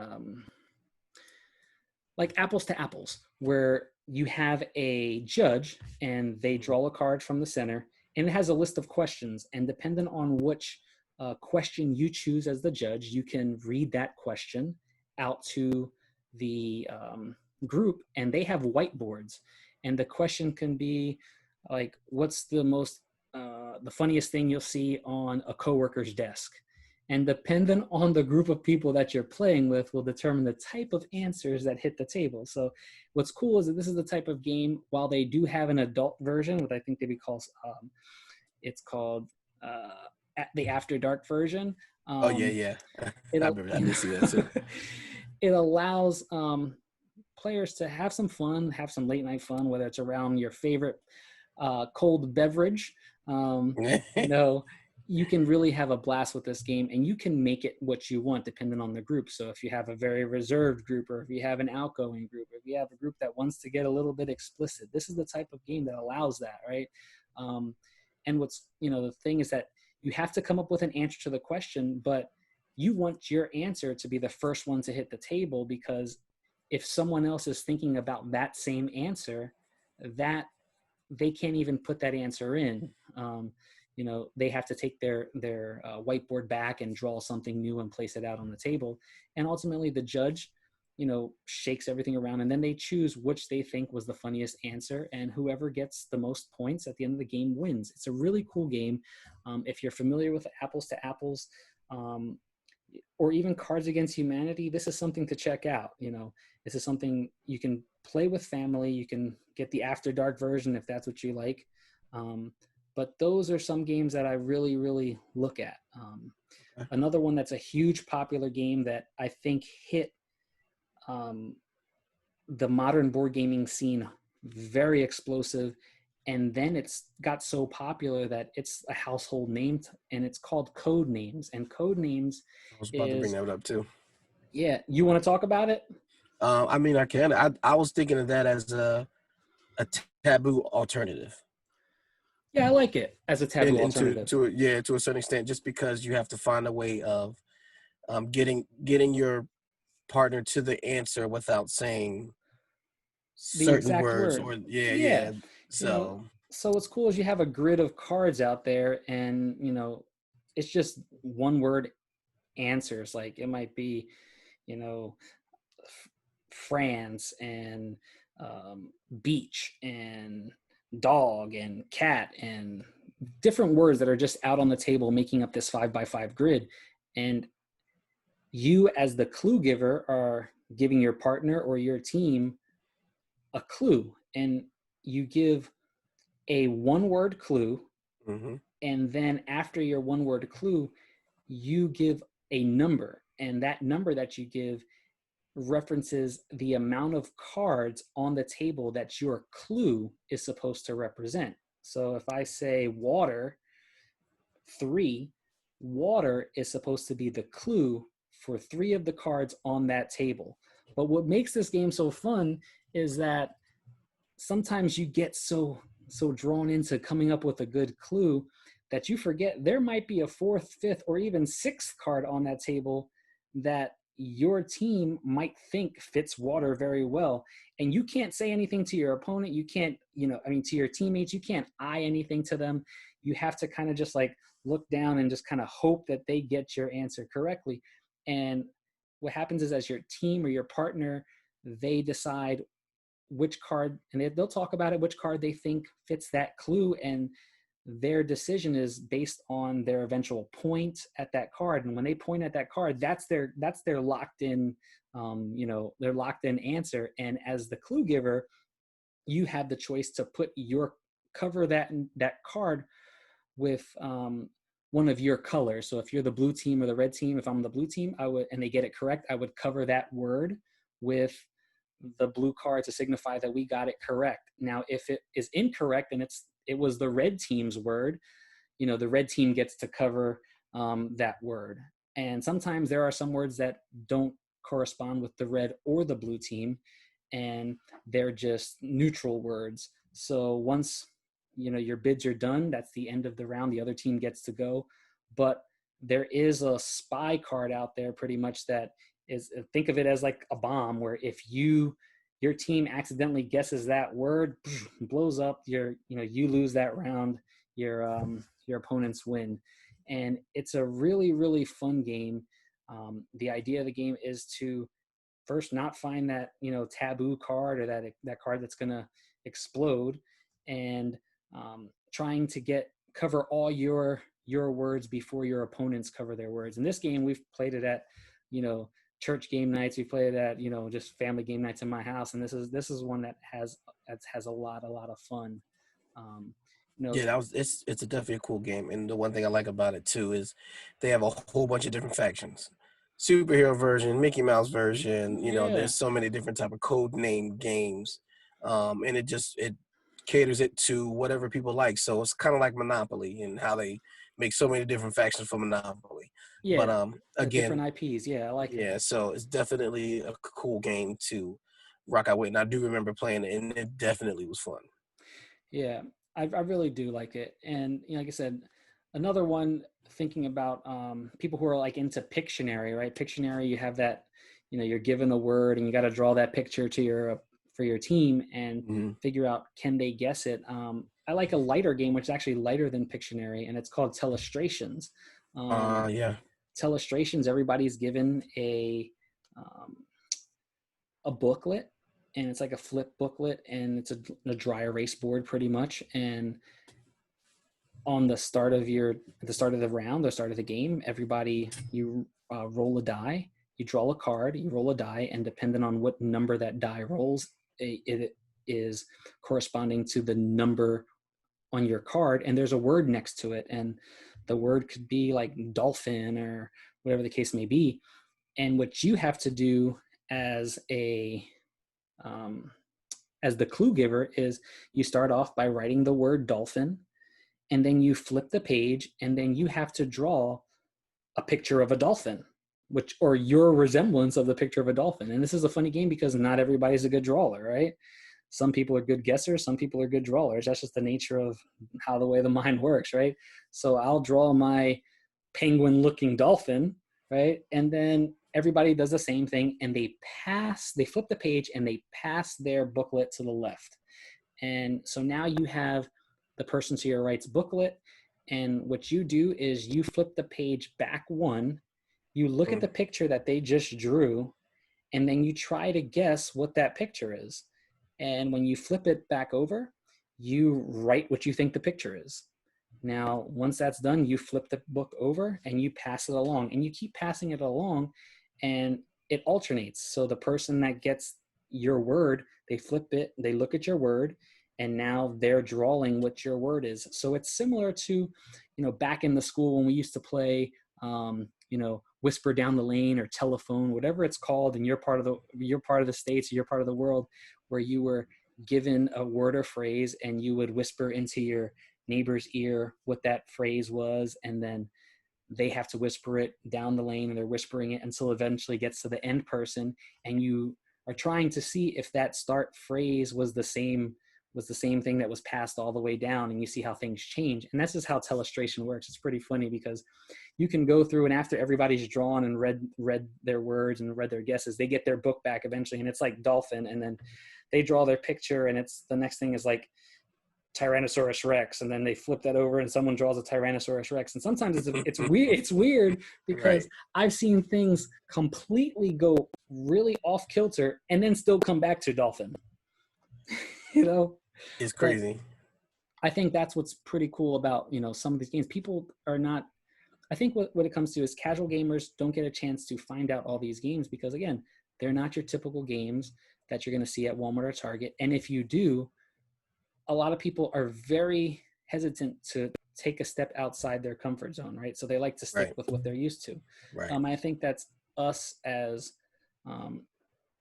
like Apples to Apples, where you have a judge and they draw a card from the center, and it has a list of questions, and depending on which question you choose as the judge, you can read that question out to the group, and they have whiteboards, and the question can be like, what's the funniest thing you'll see on a coworker's desk? And depending on the group of people that you're playing with will determine the type of answers that hit the table. So what's cool is that this is the type of game, while they do have an adult version, what I think they call, it's called the After Dark version. Oh yeah. I remember. I did see that too. It allows players to have some fun, have some late night fun, whether it's around your favorite cold beverage. You can really have a blast with this game, and you can make it what you want depending on the group. So if you have a very reserved group, or if you have an outgoing group, or if you have a group that wants to get a little bit explicit, this is the type of game that allows that, right? And what's, the thing is that you have to come up with an answer to the question, but you want your answer to be the first one to hit the table, because if someone else is thinking about that same answer, that they can't even put that answer in. They have to take their whiteboard back and draw something new and place it out on the table. And ultimately the judge, shakes everything around, and then they choose which they think was the funniest answer, and whoever gets the most points at the end of the game wins. It's a really cool game. If you're familiar with Apples to Apples, or even Cards Against Humanity, this is something to check out. This is something you can play with family. You can get the After Dark version if that's what you like. But those are some games that I really, really look at. Another one that's a huge popular game that I think hit the modern board gaming scene very explosive, and then it's got so popular that it's a household name, and it's called Code Names. And Code Names I was about to bring that up too. Yeah, you want to talk about it? I mean, I can. I was thinking of that as a taboo alternative. Yeah, I like it as a taboo alternative. To a certain extent, just because you have to find a way of getting your partner to the answer without saying certain words word. Yeah. So so what's cool is you have a grid of cards out there, and it's just one word answers. Like it might be, France and beach and dog and cat, and different words that are just out on the table making up this 5x5 grid. And you as the clue giver are giving your partner or your team a clue, and you give a one-word clue. Mm-hmm. And then after your one-word clue, you give a number, and that number that you give references the amount of cards on the table that your clue is supposed to represent. So if I say water 3, water is supposed to be the clue for 3 of the cards on that table. But what makes this game so fun is that sometimes you get so drawn into coming up with a good clue that you forget there might be a fourth, fifth, or even sixth card on that table that your team might think fits water very well. And you can't say anything to your opponent. You can't, to your teammates, you can't eye anything to them. You have to kind of just like look down and just kind of hope that they get your answer correctly. And what happens is, as your team or your partner, they decide which card, and they'll talk about it, which card they think fits that clue, and their decision is based on their eventual point at that card. And when they point at that card, that's their locked in, their locked in answer. And as the clue giver, you have the choice to cover that card with one of your colors. So if you're the blue team or the red team, if I'm the blue team, and they get it correct, I would cover that word with the blue card to signify that we got it correct. Now, if it is incorrect and it was the red team's word, the red team gets to cover that word. And sometimes there are some words that don't correspond with the red or the blue team, and they're just neutral words. So once your bids are done, that's the end of the round. The other team gets to go. But there is a spy card out there pretty much that is, think of it as like a bomb, where if your team accidentally guesses that word, blows up, you lose that round, your opponents win. And it's a really, really fun game. The idea of the game is to first not find that taboo card, or that card that's going to explode, and trying to cover all your words before your opponents cover their words. In this game, we've played it at church game nights. We played it at just family game nights in my house, and this is one that has a lot of fun. Yeah, it's definitely a cool game. And the one thing I like about it too is they have a whole bunch of different factions. Superhero version, Mickey Mouse version, Yeah. there's so many different type of code name games. And it caters it to whatever people like. So it's kind of like Monopoly and how they make so many different factions for Monopoly. But Yeah, different again, IPs. Yeah, I like it. yeah, so it's definitely a cool game to rock out with. And I do remember playing it, and it definitely was fun. Yeah, I really do like it. And like I said, another one, thinking about people who are like into Pictionary, right? Pictionary, you have that, you're given a word and you got to draw that picture for your team and Mm-hmm. figure out, can they guess it? I like a lighter game, which is actually lighter than Pictionary, and it's called Telestrations. Yeah. Telestrations, everybody's given um, a booklet, and it's like a flip booklet, and it's a dry erase board pretty much. And on the start of the round, the start of the game, everybody, you roll a die, you draw a card, you roll a die, and depending on what number that die rolls, it is corresponding to the number on your card, and there's a word next to it, and the word could be like dolphin or whatever the case may be. And what you have to do as as the clue giver is, you start off by writing the word dolphin, and then you flip the page, and then you have to draw a picture of a dolphin, or your resemblance of the picture of a dolphin. And this is a funny game because not everybody's a good drawer, right? Some people are good guessers, some people are good drawers. That's just the nature of how the way the mind works, right? So I'll draw my penguin looking dolphin, right? And then everybody does the same thing, and they flip the page and they pass their booklet to the left. And so now you have the person to your right's booklet, and what you do is you flip the page back one, you look at the picture that they just drew, and then you try to guess what that picture is. And when you flip it back over, you write what you think the picture is. Now, once that's done, you flip the book over and you pass it along, and you keep passing it along, and it alternates. So the person that gets your word, they flip it, they look at your word, and now they're drawing what your word is. So it's similar to, back in the school when we used to play, whisper down the lane or telephone, whatever it's called in your part of the states or your part of the world, where you were given a word or phrase and you would whisper into your neighbor's ear what that phrase was, and then they have to whisper it down the lane, and they're whispering it until eventually it gets to the end person, and you are trying to see if that start phrase was the same thing that was passed all the way down, and you see how things change. And this is how telestration works. It's pretty funny because you can go through, and after everybody's drawn and read their words and read their guesses, they get their book back eventually, and it's like dolphin, and then they draw their picture, and it's the next thing is like Tyrannosaurus Rex, and then they flip that over and someone draws a Tyrannosaurus Rex. And sometimes it's weird. It's weird because Right. I've seen things completely go really off kilter and then still come back to dolphin. You know, It's but crazy. I think that's what's pretty cool about, some of these games. People are not, I think what it comes to is casual gamers don't get a chance to find out all these games because, again, they're not your typical games that you're going to see at Walmart or Target. And if you do, a lot of people are very hesitant to take a step outside their comfort zone, right? So they like to stick Right. with what they're used to. Right. I think that's us um,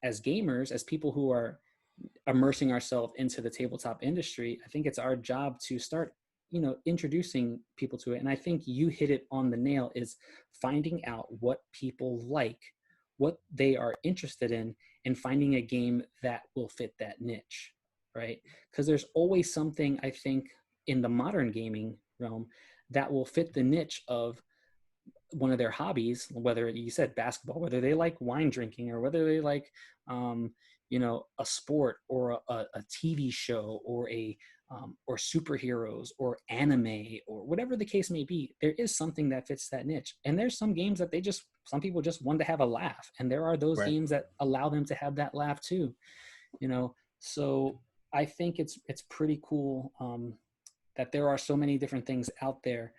as gamers, as people who are immersing ourselves into the tabletop industry. I think it's our job to start, introducing people to it. And I think you hit it on the nail, is finding out what people like, what they are interested in, and finding a game that will fit that niche, right? Because there's always something, I think, in the modern gaming realm that will fit the niche of one of their hobbies, whether you said basketball, whether they like wine drinking, or whether they like, a sport or a TV show or superheroes or anime or whatever the case may be. There is something that fits that niche. And there's some games that some people just want to have a laugh. And there are those Right. games that allow them to have that laugh too, So I think it's pretty cool that there are so many different things out there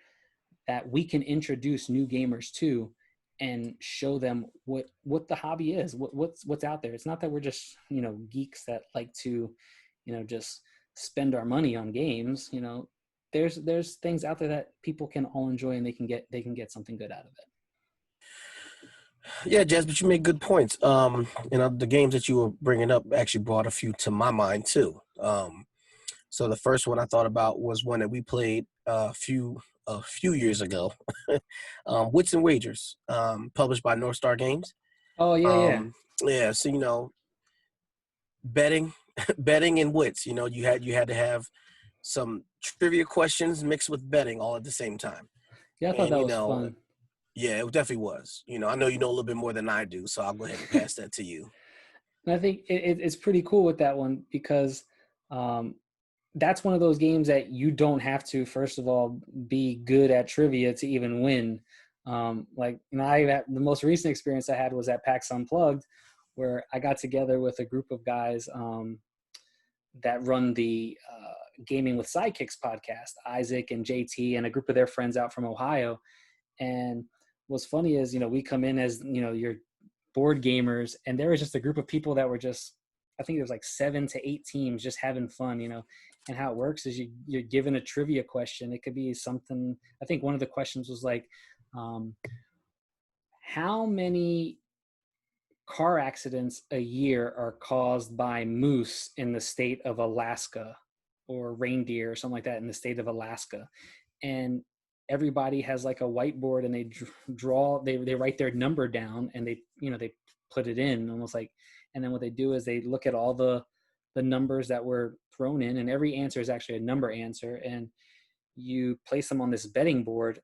that we can introduce new gamers to and show them what the hobby is, what's out there. It's not that we're just, geeks that like to, just spend our money on games. There's things out there that people can all enjoy, and they can get something good out of it. Yeah, Jazz, but you made good points. The games that you were bringing up actually brought a few to my mind too. So the first one I thought about was one that we played a few years ago. Wits and Wagers, published by North Star Games. Oh yeah, yeah. Um, yeah, so betting, betting and wits. You had to have some trivia questions mixed with betting all at the same time. Yeah, I thought And that was fun. yeah, it definitely was. I know you know a little bit more than I do, so I'll go ahead and pass that to you. And I think it's pretty cool with that one because um, that's one of those games that you don't have to, first of all, be good at trivia to even win. The most recent experience I had was at PAX Unplugged, where I got together with a group of guys that run the Gaming with Sidekicks podcast, Isaac and JT, and a group of their friends out from Ohio. And what's funny is, we come in as, your board gamers, and there was just a group of people that were just, I think it was like 7 to 8 teams just having fun, and how it works is you're given a trivia question. It could be something, I think one of the questions was like, how many car accidents a year are caused by moose in the state of Alaska, or reindeer or something like that in the state of Alaska? And everybody has like a whiteboard, and they they write their number down, and they put it in almost like, and then what they do is they look at all the numbers that were thrown in, and every answer is actually a number answer, and you place them on this betting board,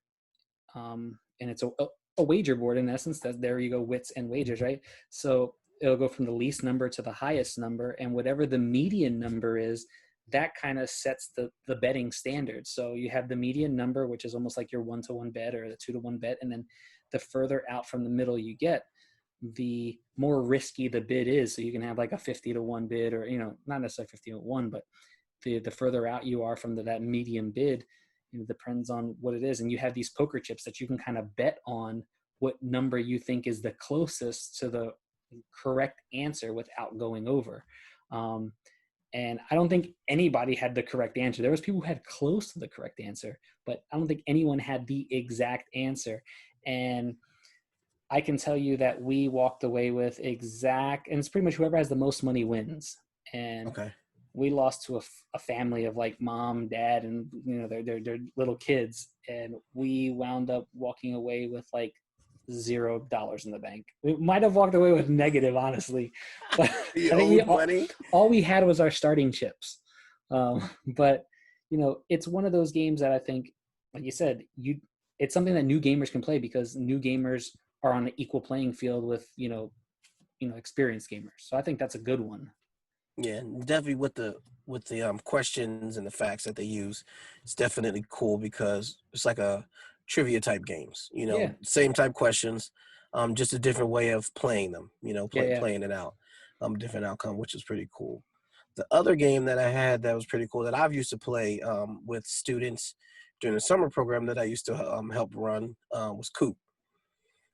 and it's a wager board in essence. That there you go, wits and wagers, right? So it'll go from the least number to the highest number, and whatever the median number is, that kind of sets the betting standard. So you have the median number, which is almost like your 1-to-1 bet or the 2-to-1 bet, and then the further out from the middle you get, the more risky the bid is. So you can have like a 50-to-1 bid, or not necessarily 50-to-1, but the further out you are from that median bid, depends on what it is. And you have these poker chips that you can kind of bet on what number you think is the closest to the correct answer without going over. And I don't think anybody had the correct answer. There was people who had close to the correct answer, but I don't think anyone had the exact answer. And I can tell you that we walked away with and it's pretty much whoever has the most money wins. And Okay. we lost to a family of like mom, dad, and their little kids, and we wound up walking away with like $0 in the bank. We might have walked away with negative, honestly, but You I think we owed money. all we had was our starting chips. But it's one of those games that I think, like you said, it's something that new gamers can play because new gamers are on an equal playing field with experienced gamers. So I think that's a good one. Yeah, definitely with the questions and the facts that they use, it's definitely cool because it's like a trivia type games. Yeah, Same type questions, just a different way of playing them. yeah, yeah. Playing it out, different outcome, which is pretty cool. The other game that I had that was pretty cool that I've used to play with students during the summer program that I used to help run was Coop.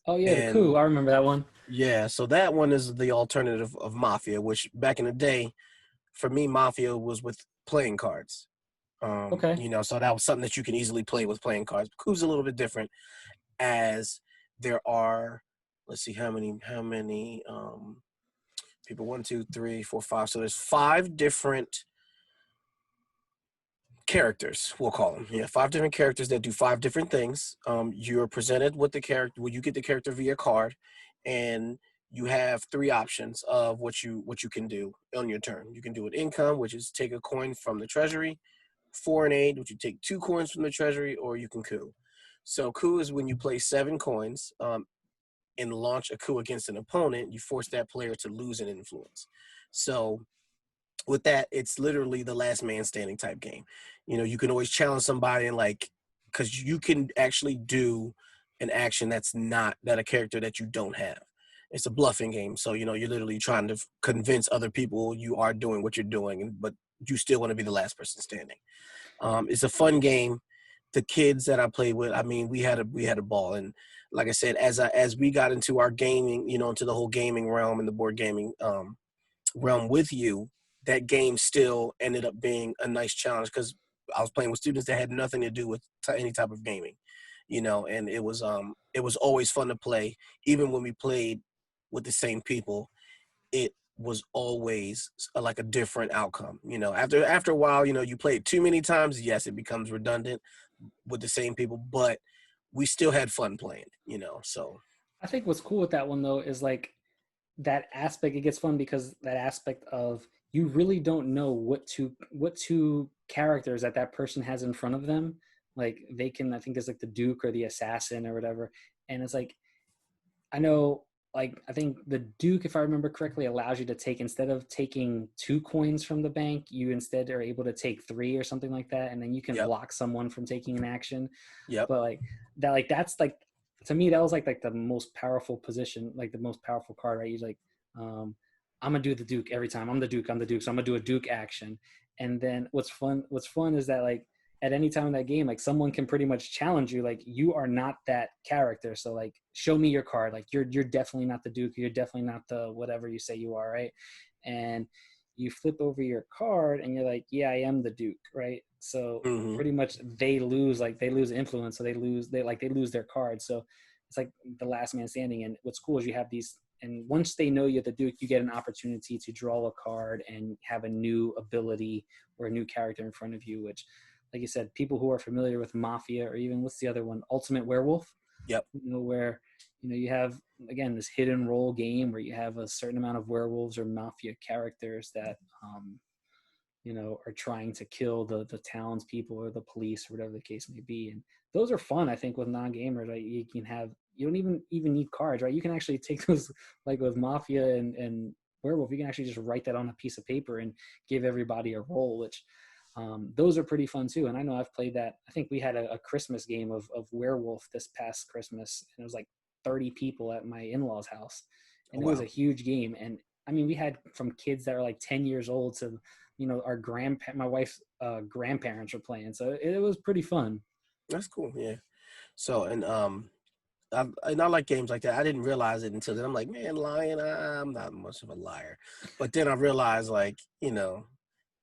Oh yeah, the coup. And I remember that one. yeah, so that one is the alternative of Mafia, which back in the day, for me, Mafia was with playing cards. Okay. So that was something that you can easily play with playing cards. Coup's a little bit different, as there are, let's see how many people, 1, 2, 3, 4, 5. So there's 5 different characters, we'll call them. Yeah, 5 different characters that do 5 different things. You're presented with the character, well, you get the character via card, and you have 3 options of what you can do on your turn. You can do an income, which is take a coin from the treasury, foreign aid, which you take 2 coins from the treasury, or you can coup. So coup is when you play 7 coins and launch a coup against an opponent. You force that player to lose an influence. So with that, it's literally the last man standing type game. You can always challenge somebody and because you can actually do an action that's not that a character that you don't have. It's a bluffing game. So, you're literally trying to convince other people you are doing what you're doing, but you still want to be the last person standing. It's a fun game. The kids that I played with, I mean, we had a ball. And like I said, as we got into our gaming, into the whole gaming realm and the board gaming realm with you, that game still ended up being a nice challenge because I was playing with students that had nothing to do with any type of gaming, and it was always fun to play. Even when we played with the same people, it was always like a different outcome. After a while, you play it too many times, yes, it becomes redundant with the same people, but we still had fun playing, so. I think what's cool with that one though is like that aspect. It gets fun because that aspect of you really don't know what two characters that person has in front of them. Like they can, I think there's like the Duke or the assassin or whatever, and it's like I know, like I think the Duke, if I remember correctly, allows you to take, instead of taking 2 coins from the bank, you instead are able to take 3 or something like that, and then you can Yep. block someone from taking an action. Yep. But that's like, to me that was like the most powerful position, like the most powerful card, right? He's like, um, I'm gonna do the Duke every time. I'm the Duke. I'm the Duke. So I'm gonna do a Duke action. And then what's fun is that like at any time in that game, like someone can pretty much challenge you, like you are not that character, so like show me your card, like you're definitely not the Duke, you're definitely not the whatever you say you are, right? And you flip over your card and you're like, yeah, I am the Duke, right? So Mm-hmm. pretty much they lose influence, so they lose their card. So it's like the last man standing. And what's cool is you have these, and once they know you're the Duke, you get an opportunity to draw a card and have a new ability or a new character in front of you, which, like you said, people who are familiar with Mafia, or even what's the other one, Ultimate Werewolf, Yep. where you have, again, this hidden role game where you have a certain amount of werewolves or mafia characters that are trying to kill the townspeople or the police or whatever the case may be. And those are fun, I think, with non-gamers, right? You don't even need cards, right? You can actually take those, like with Mafia and Werewolf, you can actually just write that on a piece of paper and give everybody a role, which those are pretty fun too. And I know I've played that. I think we had a Christmas game of Werewolf this past Christmas, and it was like 30 people at my in-laws' house, Oh, and it was wow. a huge game. And I mean, we had from kids that are like 10 years old to my wife's grandparents were playing, so it was pretty fun. That's cool. Yeah. So, and I like games like that. I didn't realize it until then. I'm like, man, lying. I'm not much of a liar. But then I realized, like,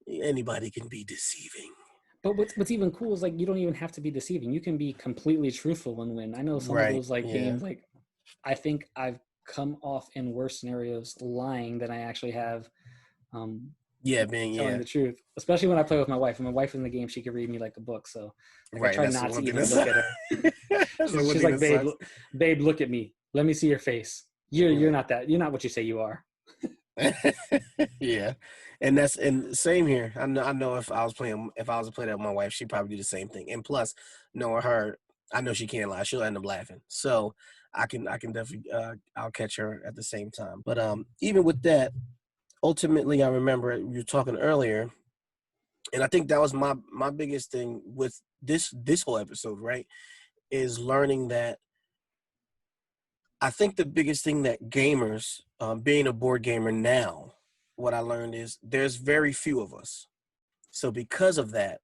anybody can be deceiving. But what's even cool is like you don't even have to be deceiving. You can be completely truthful and win. I know some of Right. those like Yeah. games, like I think I've come off in worse scenarios lying than I actually have Yeah, being telling yeah. the truth, especially when I play with my wife. When my wife in the game, she can read me like a book. So like I Right. try That's the not to one thing even that look sucks. at her. That's the one She's thing like, that sucks. babe, look at me. Let me see your face. You're Right. not that. You're not what you say you are. Yeah, and same here. I know if I was to play that with my wife, she'd probably do the same thing. And plus, knowing her, I know she can't lie. She'll end up laughing. So I can definitely I'll catch her at the same time. But even with that, ultimately, I remember you were talking earlier, and I think that was my biggest thing with this whole episode, right? Is learning that I think the biggest thing that gamers, being a board gamer now, what I learned is there's very few of us. So because of that,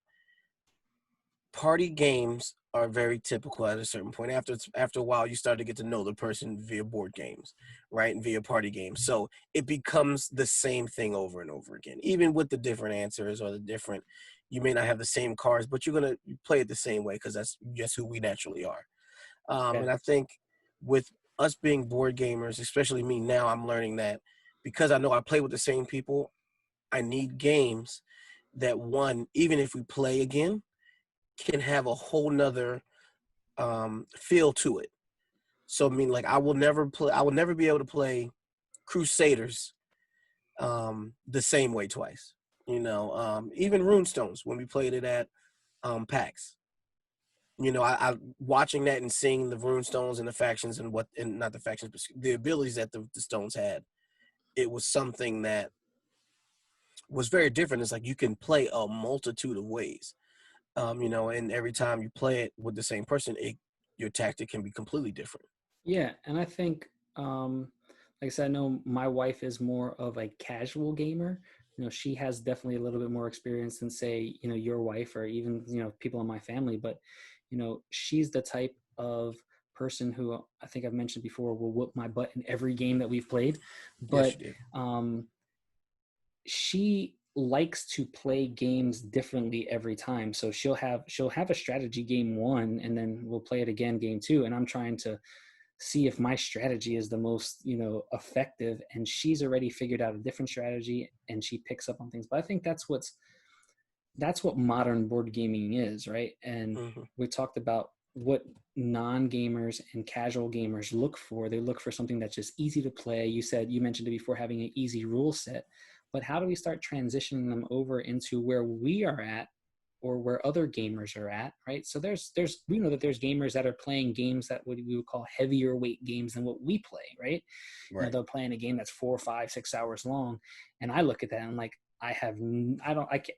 party games are very typical at a certain point. After a while, you start to get to know the person via board games, right? And via party games. So it becomes the same thing over and over again, even with the different answers or the different. You may not have the same cards, but you're gonna play it the same way because that's just who we naturally are. Yeah. And I think with us being board gamers, especially me now, I'm learning that because I know I play with the same people, I need games that one, even if we play again, can have a whole nother feel to it. So I mean, like I will never be able to play Crusaders the same way twice. Even Runestones when we played it at PAX. I watching that and seeing the rune stones and the factions and not the factions, but the abilities that the stones had. It was something that was very different. It's like you can play a multitude of ways, and every time you play it with the same person, your tactic can be completely different. Yeah, and I think, like I said, I know my wife is more of a casual gamer. She has definitely a little bit more experience than, say, your wife or even, people in my family. But, she's the type of person who I think I've mentioned before will whoop my butt in every game that we've played. Yes, But you did. she likes to play games differently every time. So she'll have a strategy game one, and then we'll play it again game two. And I'm trying to see if my strategy is the most effective, and she's already figured out a different strategy and she picks up on things. But I think that's what modern board gaming is, right? And Hmm. we talked about what non-gamers and casual gamers look for. They look for something that's just easy to play. You mentioned it before, having an easy rule set. But how do we start transitioning them over into where we are at, or where other gamers are at, right? So we know that there's gamers that are playing games that we would call heavier weight games than what we play, right? Right. They're playing a game that's 4, 5, 6 hours long, and I look at that and I'm like, I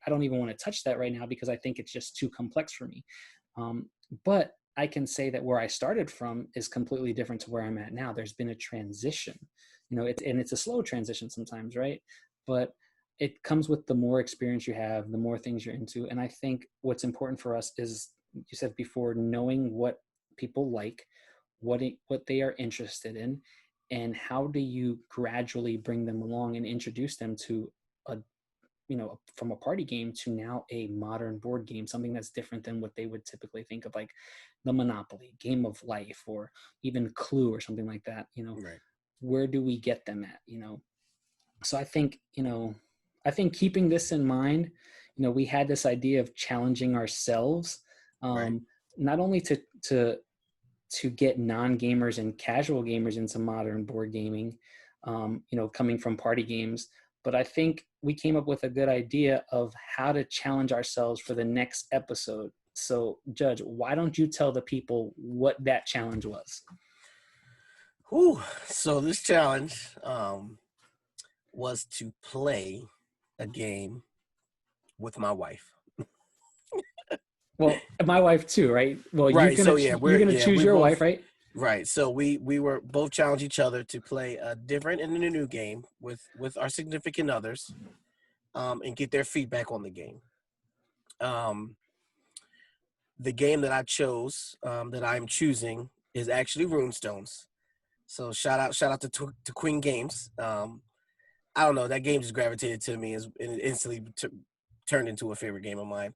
don't even want to touch that right now because I think it's just too complex for me. But I can say that where I started from is completely different to where I'm at now. There's been a transition, it's a slow transition sometimes, right? But it comes with the more experience you have, the more things you're into. And I think what's important for us is, you said before, knowing what people like, what they are interested in, and how do you gradually bring them along and introduce them to a from a party game to now a modern board game, something that's different than what they would typically think of, like the Monopoly, Game of Life, or even Clue or something like that. Right. Where do we get them at? So I think keeping this in mind, we had this idea of challenging ourselves, Right. um, not only to get non-gamers and casual gamers into modern board gaming, coming from party games. But I think we came up with a good idea of how to challenge ourselves for the next episode. So, Judge, why don't you tell the people what that challenge was? Whew. So this challenge was to play a game with my wife. Well, my wife too, right? Well, you're Right. gonna So yeah, you're gonna choose we your wife, both right? right. So we were both challenge each other to play a different and a new game with our significant others, and get their feedback on the game. Um, the game that I chose, that I'm choosing, is actually Runestones. So shout out to Queen Games. I don't know, that game just gravitated to me and it instantly turned into a favorite game of mine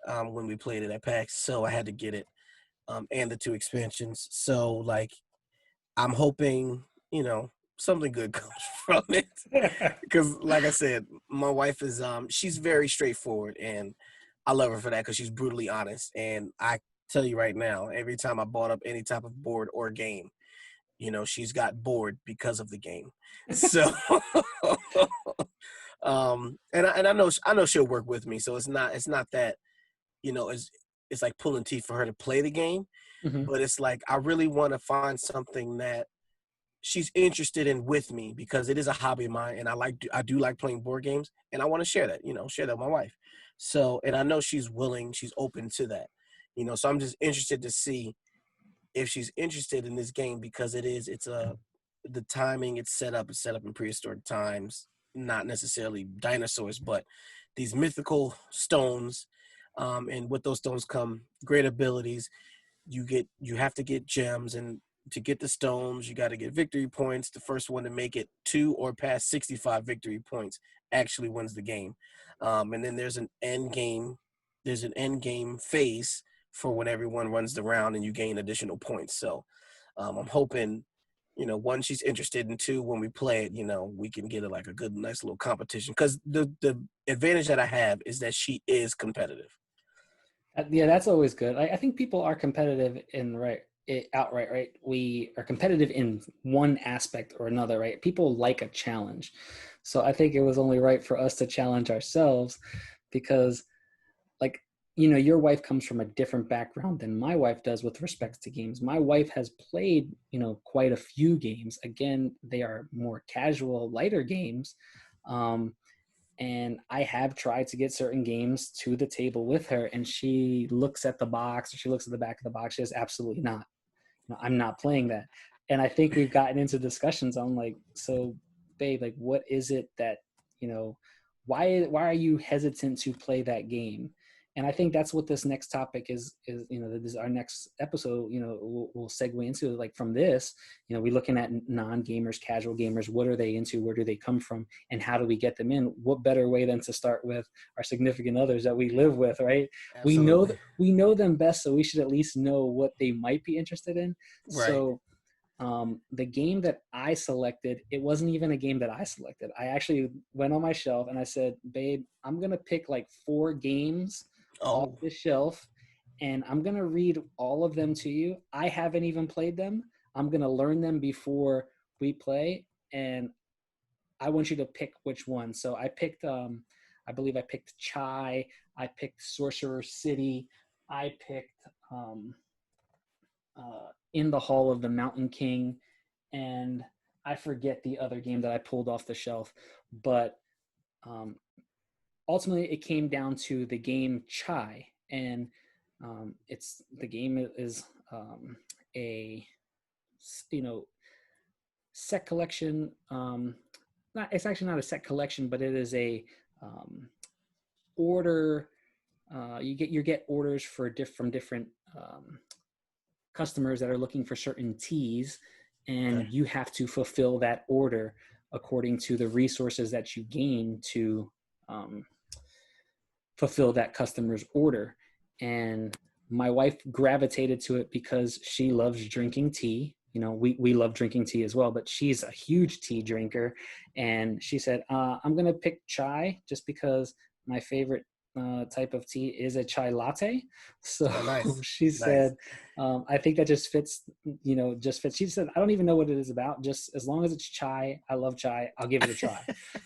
when we played it at PAX. So I had to get it, and the two expansions. So like I'm hoping, something good comes from it. Because, like I said, my wife is she's very straightforward, and I love her for that because she's brutally honest. And I tell you right now, every time I bought up any type of board or game, she's got bored because of the game. So, and I know she'll work with me. So it's not that it's like pulling teeth for her to play the game, Hmm. but it's like I really want to find something that she's interested in with me because it is a hobby of mine, and I do like playing board games, and I want to share that with my wife. So, and I know she's open to that. So I'm just interested to see if she's interested in this game because the timing it's set up in prehistoric times, not necessarily dinosaurs, but these mythical stones, and with those stones come great abilities. You have to get gems, and to get the stones you got to get victory points. The first one to make it to or past 65 victory points actually wins the game. And then there's an end game phase for when everyone runs the round and you gain additional points. So I'm hoping, one, she's interested, and two, when we play it, we can get like a good nice little competition, because the advantage that I have is that she is competitive. Yeah, that's always good. I think people are competitive in outright, right? We are competitive in one aspect or another, right? People like a challenge. So I think it was only right for us to challenge ourselves because, like, your wife comes from a different background than my wife does with respect to games. My wife has played, quite a few games. Again, they are more casual, lighter games. Um, and I have tried to get certain games to the table with her, and she looks at the box or she looks at the back of the box. She says, absolutely not. I'm not playing that. And I think we've gotten into discussions on like, so babe, like, what is it that, you know, why are you hesitant to play that game? And I think that's what this next topic is, this is our next episode, we'll segue into, like, from this, we're looking at non-gamers, casual gamers. What are they into? Where do they come from? And how do we get them in? What better way than to start with our significant others that we live with, right? Absolutely. We know them best, so we should at least know what they might be interested in. Right. So the game that I selected, it wasn't even a game that I selected. I actually went on my shelf and I said, babe, I'm going to pick like 4 games off Oh, the shelf, and I'm going to read all of them to you. I haven't even played them. I'm going to learn them before we play, and I want you to pick which one. So I believe I picked Chai. I picked Sorcerer City. I picked In the Hall of the Mountain King, and I forget the other game that I pulled off the shelf. But um, ultimately, it came down to the game Chai, and the game is a set collection. It's actually not a set collection, but it is a um, order. You get orders from different customers that are looking for certain teas, okay. and you have to fulfill that order according to the resources that you gain to um, fulfill that customer's order. And my wife gravitated to it because she loves drinking tea. We love drinking tea as well, but she's a huge tea drinker. And she said, I'm going to pick chai just because my favorite type of tea is a chai latte. So Oh, nice. she Nice. said, I think that just fits, just fits. She said, I don't even know what it is about. Just as long as it's chai, I love chai. I'll give it a try.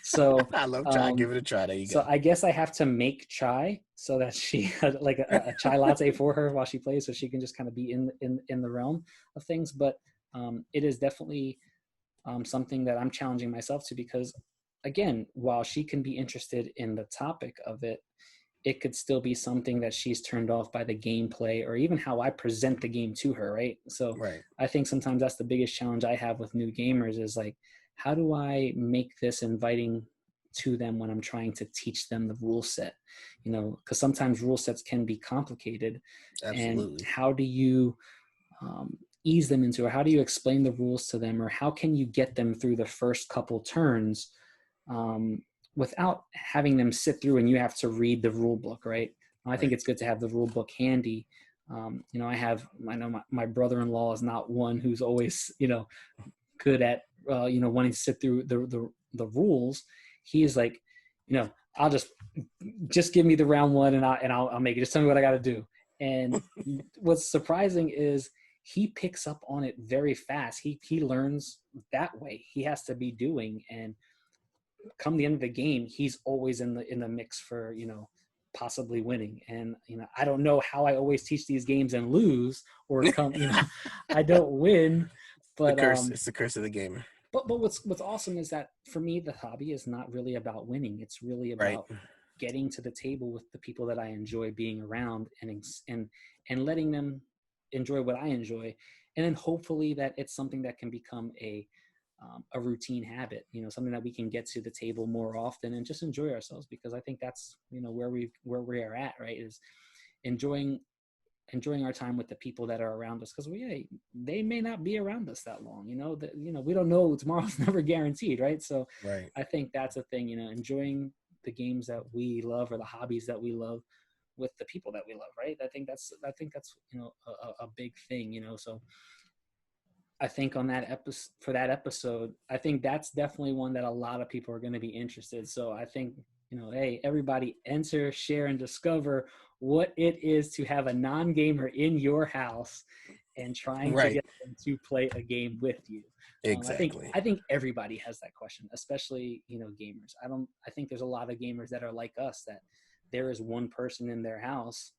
So, I love chai. um, Give it a try. There you so go. I guess I have to make chai so that she had like a chai latte for her while she plays, so she can just kind of be in the realm of things. But it is definitely something that I'm challenging myself to, because again, while she can be interested in the topic of it, it could still be something that she's turned off by the gameplay or even how I present the game to her, right? So Right. I think sometimes that's the biggest challenge I have with new gamers is like, how do I make this inviting to them when I'm trying to teach them the rule set? Because sometimes rule sets can be complicated, and Absolutely. how do you ease them into, or how do you explain the rules to them, or how can you get them through the first couple turns um, without having them sit through and you have to read the rule book, right? I think Right. it's good to have the rule book handy. I know my brother-in-law is not one who's always, good at wanting to sit through the rules. He is like, I'll just give me the round one and I'll make it. Just tell me what I got to do. And what's surprising is he picks up on it very fast. He learns that way. He has to be doing, and come the end of the game, he's always in the mix for, possibly winning. And, I don't know how I always teach these games and lose, or I don't win, but it's the curse of the gamer. But what's awesome is that for me, the hobby is not really about winning. It's really about getting to the table with the people that I enjoy being around, and letting them enjoy what I enjoy. And then hopefully that it's something that can become a routine habit, something that we can get to the table more often and just enjoy ourselves, because I think that's, where we are at, right? Is enjoying our time with the people that are around us, because they may not be around us that long, we don't know, tomorrow's never guaranteed, right? So I think that's a thing, enjoying the games that we love, or the hobbies that we love, with the people that we love, right? I think that's a big thing, so I think on that episode, I think that's definitely one that a lot of people are going to be interested. So I think, hey, everybody, enter, share, and discover what it is to have a non-gamer in your house and trying to get them to play a game with you. Exactly. I think everybody has that question, especially, gamers. I think there's a lot of gamers that are like us, that there is one person in their house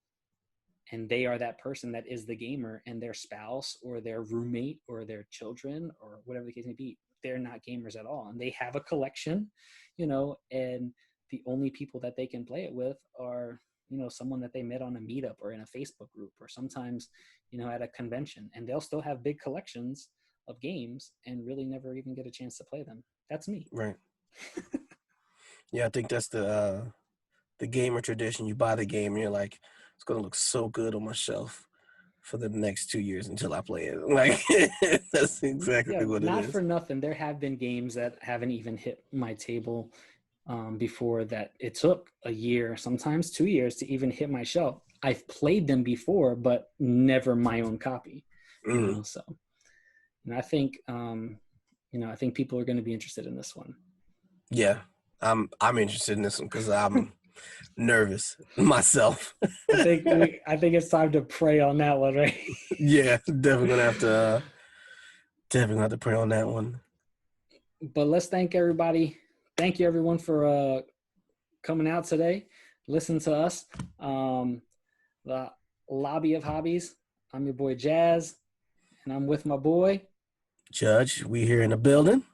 and they are that person that is the gamer, and their spouse or their roommate or their children or whatever the case may be, they're not gamers at all. And they have a collection, and the only people that they can play it with are, someone that they met on a meetup or in a Facebook group, or sometimes, at a convention, and they'll still have big collections of games and really never even get a chance to play them. That's me. Right. Yeah, I think that's the gamer tradition. You buy the game and you're like, it's going to look so good on my shelf for the next 2 years until I play it. Like, that's exactly what it is. Not for nothing, there have been games that haven't even hit my table before, that it took a year, sometimes 2 years, to even hit my shelf. I've played them before, but never my own copy. So, and I think I think people are going to be interested in this one. Yeah, I'm interested in this one because I'm nervous myself. I think it's time to pray on that one, right? Yeah, definitely gonna have to pray on that one. But let's thank everybody. Thank you, everyone, for coming out today. Listen to us. The Lobby of Hobbies. I'm your boy Jazz, and I'm with my boy Judge. We here in the building.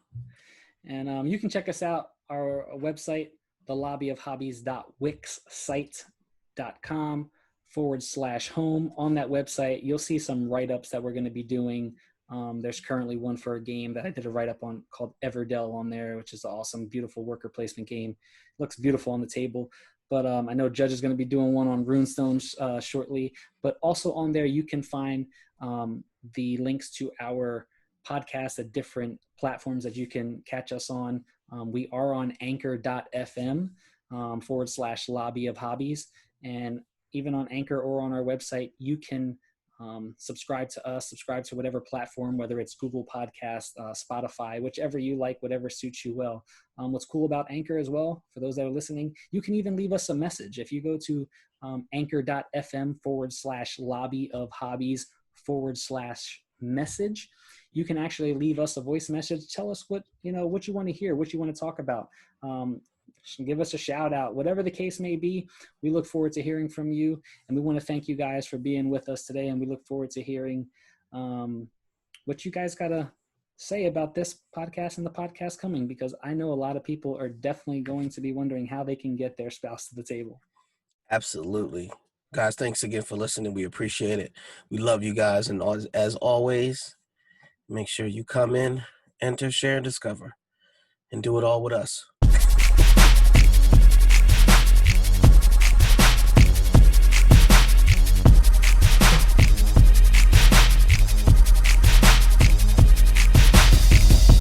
And you can check us out, our website, thelobbyofhobbies.wixsite.com/home. On that website, you'll see some write-ups that we're going to be doing. There's currently one for a game that I did a write-up on called Everdell on there, which is an awesome, beautiful worker placement game. Looks beautiful on the table. But I know Judge is going to be doing one on Runestone shortly. But also on there, you can find the links to our podcast at different platforms that you can catch us on. We are on anchor.fm /lobby of hobbies. And even on Anchor or on our website, you can subscribe to us, subscribe to whatever platform, whether it's Google Podcast, Spotify, whichever you like, whatever suits you well. What's cool about Anchor as well, for those that are listening, you can even leave us a message. If you go to anchor.fm /lobby of hobbies /message, you can actually leave us a voice message. Tell us what you want to hear, what you want to talk about. Give us a shout out, whatever the case may be. We look forward to hearing from you, and we want to thank you guys for being with us today. And we look forward to hearing what you guys got to say about this podcast and the podcast coming, because I know a lot of people are definitely going to be wondering how they can get their spouse to the table. Absolutely. Guys, thanks again for listening. We appreciate it. We love you guys. And as always, make sure you come in, enter, share, and discover, and do it all with us.